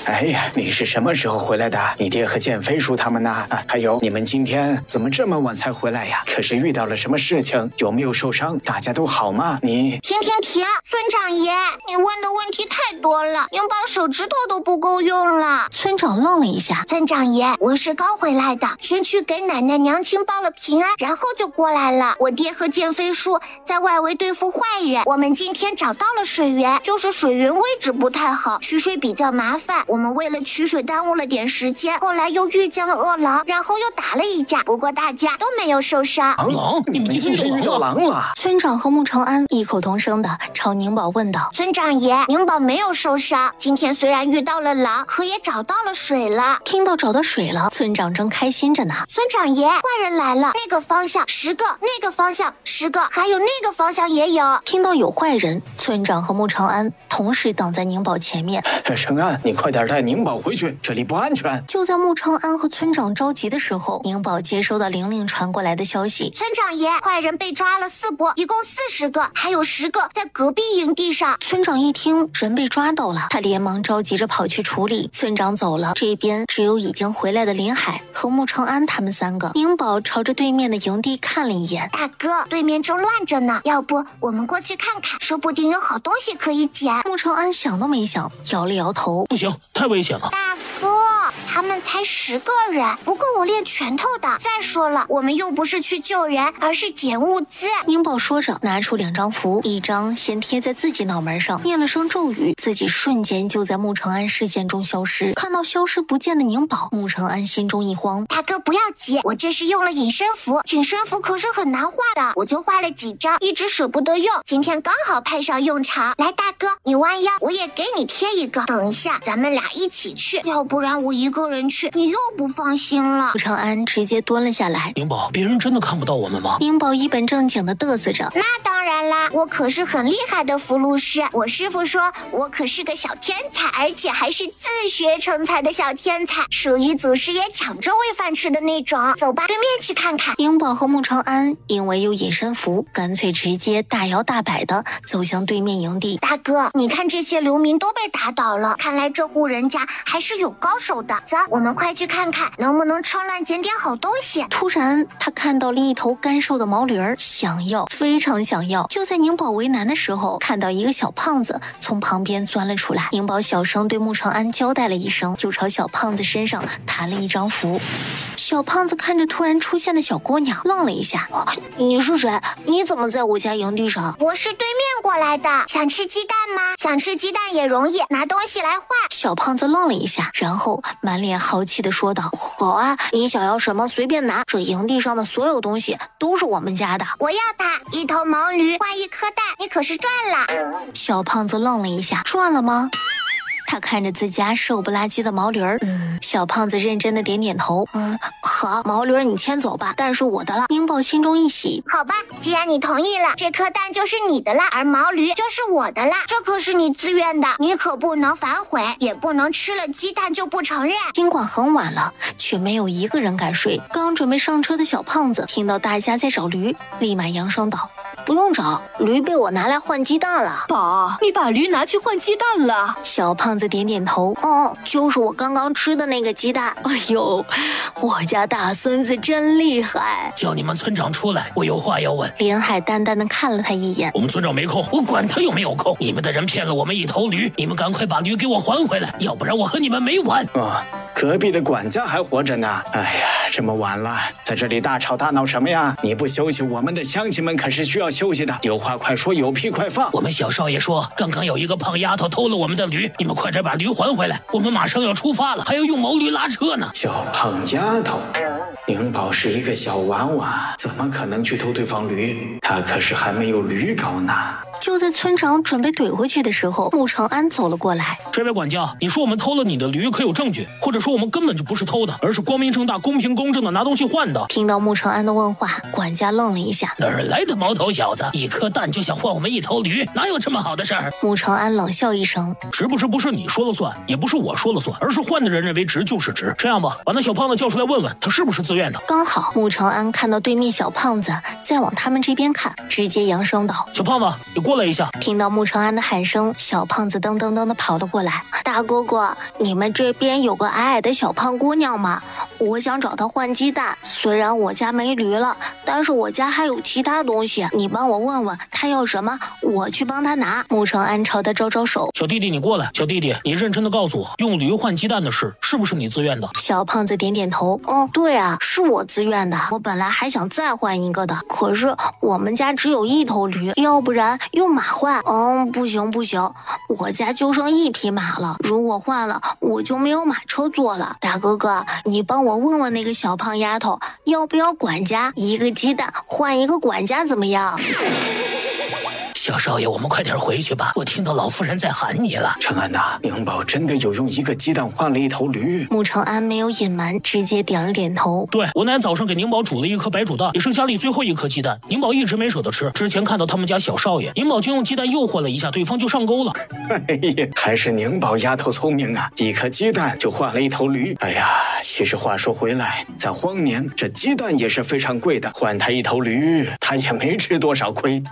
哎呀，你是什么时候回来的？你爹和建飞叔他们呢？还有你们今天怎么这么晚才回来呀？可是遇到了什么事情？有没有受伤？大家都好吗？你停，村长爷，你问的问题太多了，宁宝手指头都不够用了。村长愣了一下，村长爷，我是刚回来的，先去给奶奶娘亲报了平安，然后就过来了。我爹和建飞叔在外围对付坏人，我们今天找到了水源，就是水源位置不太好，取水比较麻烦，我们为了取水耽误了点时间，后来又遇见了恶狼，然后又打了一架，不过大家都没有受伤。狼？你们今天遇到狼了？村长和穆长安异口同声的朝宁宝问道。村长爷，宁宝没有受伤，今天虽然遇到了狼，可也找到了水了。听到找到水了，村长正开心着呢。村长爷，坏人来了，那个方向10个，那个方向10个，还有那个方向也有。听到有坏人，村长和穆长安同时挡在宁宝前面。成安，你快点带宁宝回去，这里不安全。就在穆长安和村长着急的时候，宁宝接收到玲玲传过来的消息。村长爷，坏人被抓了4波，一共40个，还有10个在隔壁营地上。村长一听人被抓到了，他连忙着急着跑去处理。村长走了，这边只有已经回来的林海和穆长安他们3个。宁宝朝着对面的营地看了一眼，大哥，对面正乱着呢，要不我们过去看看，说不定有好东西可以捡。穆长安想都没想，摇了摇头，不行，太危险了。大哥，他们才10个人，不够我练拳头的。再说了，我们又不是去救人，而是捡物资。宁宝说着拿出2张符，一张先贴在自己脑门上，念了声咒语，自己瞬间就在穆长安视线中消失。看到消失不见的宁宝，穆长安心中一慌。大哥不要急，我这是用了隐身符，隐身符可是很难画的，我就画了几张，一直舍不得用，今天刚好派上用场。来，大哥，你弯腰，我也给你贴一个。等一下咱们俩一起去，要不然我一个人去你又不放心了。穆长安直接蹲了下来。宁宝，别人真的看不到我们吗？宁宝一本正经的嘚瑟着。那当然啦，我可是很厉害的符箓师，我师傅说我可是个小天才，而且还是自学成才的小天才，属于祖师爷抢着喂饭吃的那种。走吧，对面去看看。宁宝和穆长安因为有隐身符，干脆直接大摇大摆的走向对面营地。大哥，你看这些流民都被打倒了，看来这户人家还是有高手的。走，我们快去看看能不能趁乱捡点好东西。突然他看到了一头干瘦的毛驴儿，非常想要。就在宁宝为难的时候，看到一个小胖子从旁边钻了出来。宁宝小声对穆长安交代了一声，就朝小胖子身上弹了一张符。小胖子看着突然出现的小姑娘，愣了一下。你是谁？你怎么在我家营地上？我是对面过来的，想吃鸡蛋吗？想吃鸡蛋也容易，拿东西来换。小胖子愣了一下，然后满脸豪气地说道：好啊，你想要什么随便拿，这营地上的所有东西都是我们家的。我要它，一头毛驴换1颗蛋，你可是赚了。小胖子愣了一下，赚了吗？他看着自家瘦不拉几的毛驴儿，小胖子认真的点点头，好，毛驴儿你牵走吧，蛋是我的了。宁宝心中一喜，好吧，既然你同意了，这颗蛋就是你的了，而毛驴就是我的了，这可是你自愿的，你可不能反悔，也不能吃了鸡蛋就不承认。尽管很晚了，却没有一个人敢睡。刚准备上车的小胖子听到大家在找驴，立马扬声道：不用找，驴被我拿来换鸡蛋了。宝，你把驴拿去换鸡蛋了？小胖子点点头，就是我刚刚吃的那个鸡蛋。哎呦，我家大孙子真厉害！叫你们村长出来，我有话要问。林海淡淡的看了他一眼，我们村长没空，我管他有没有空。你们的人骗了我们1头驴，你们赶快把驴给我还回来，要不然我和你们没完。隔壁的管家还活着呢。哎呀，这么晚了，在这里大吵大闹什么呀？你不休息，我们的乡亲们可是需要休息的。有话快说，有屁快放。我们小少爷说，刚刚有一个胖丫头偷了我们的驴，你们快点把驴还回来，我们马上要出发了，还要用毛驴拉车呢。小胖丫头，宁宝是一个小娃娃，怎么可能去偷对方驴？他可是还没有驴高呢。就在村长准备怼回去的时候，穆长安走了过来。这位管家，你说我们偷了你的驴，可有证据？或者说我们根本就不是偷的，而是光明正大、公平公正的拿东西换的。听到穆承安的问话，管家愣了一下。哪儿来的毛头小子，一颗蛋就想换我们一头驴，哪有这么好的事儿？穆承安冷笑一声，值不值不是你说了算，也不是我说了算，而是换的人认为值就是值。这样吧，把那小胖子叫出来问问，他是不是自愿的。刚好穆承安看到对面小胖子在往他们这边看，直接扬声道：小胖子，你过来一下。听到穆承安的喊声，小胖子噔噔噔的跑了过来。大哥哥，你们这边有个矮矮的小胖姑娘吗？我想找她换鸡蛋，虽然我家没驴了，但是我家还有其他东西，你帮我问问她要什么，我去帮她拿。穆承安朝他招招手。小弟弟你过来。小弟弟，你认真的告诉我，用驴换鸡蛋的事是不是你自愿的？小胖子点点头。对啊，是我自愿的，我本来还想再换一个的，可是我们家只有一头驴，要不然用马换。不行，我家就剩一匹马了，如果换了我就没有马车坐了。大哥哥，你帮我问问那个小胖丫头要不要管家，一个鸡蛋换一个管家怎么样？小少爷，我们快点回去吧，我听到老夫人在喊你了。承安呐，宁宝真的有用一个鸡蛋换了一头驴。穆承安没有隐瞒，直接点了点头。对，我奶早上给宁宝煮了一颗白煮蛋，也是家里最后一颗鸡蛋，宁宝一直没舍得吃。之前看到他们家小少爷，宁宝就用鸡蛋诱惑了一下对方，就上钩了。哎呀，还是宁宝丫头聪明啊，几颗鸡蛋就换了一头驴。哎呀，其实话说回来，在荒年这鸡蛋也是非常贵的，换他一头驴，他也没吃多少亏。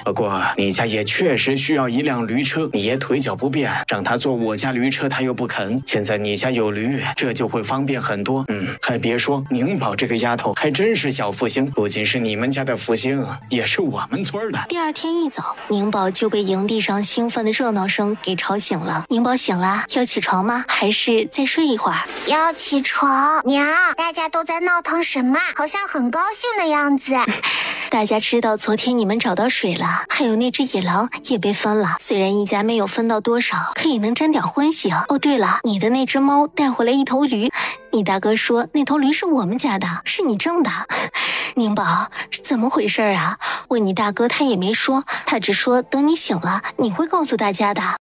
不过你家也确实需要一辆驴车，你爷腿脚不便，让他坐我家驴车他又不肯。现在你家有驴，这就会方便很多。还别说，宁宝这个丫头还真是小福星，不仅是你们家的福星，也是我们村的。第二天一早，宁宝就被营地上兴奋的热闹声给吵醒了。宁宝醒了，要起床吗？还是再睡一会儿？要起床。娘，大家都在闹腾什么？好像很高兴的样子。大家知道昨天你们找到水了，还有那只野狼也被分了，虽然一家没有分到多少，可以能沾点欢喜啊。对了，你的那只猫带回来一头驴，你大哥说那头驴是我们家的，是你挣的。宁宝，怎么回事啊？问你大哥他也没说，他只说等你醒了你会告诉大家的。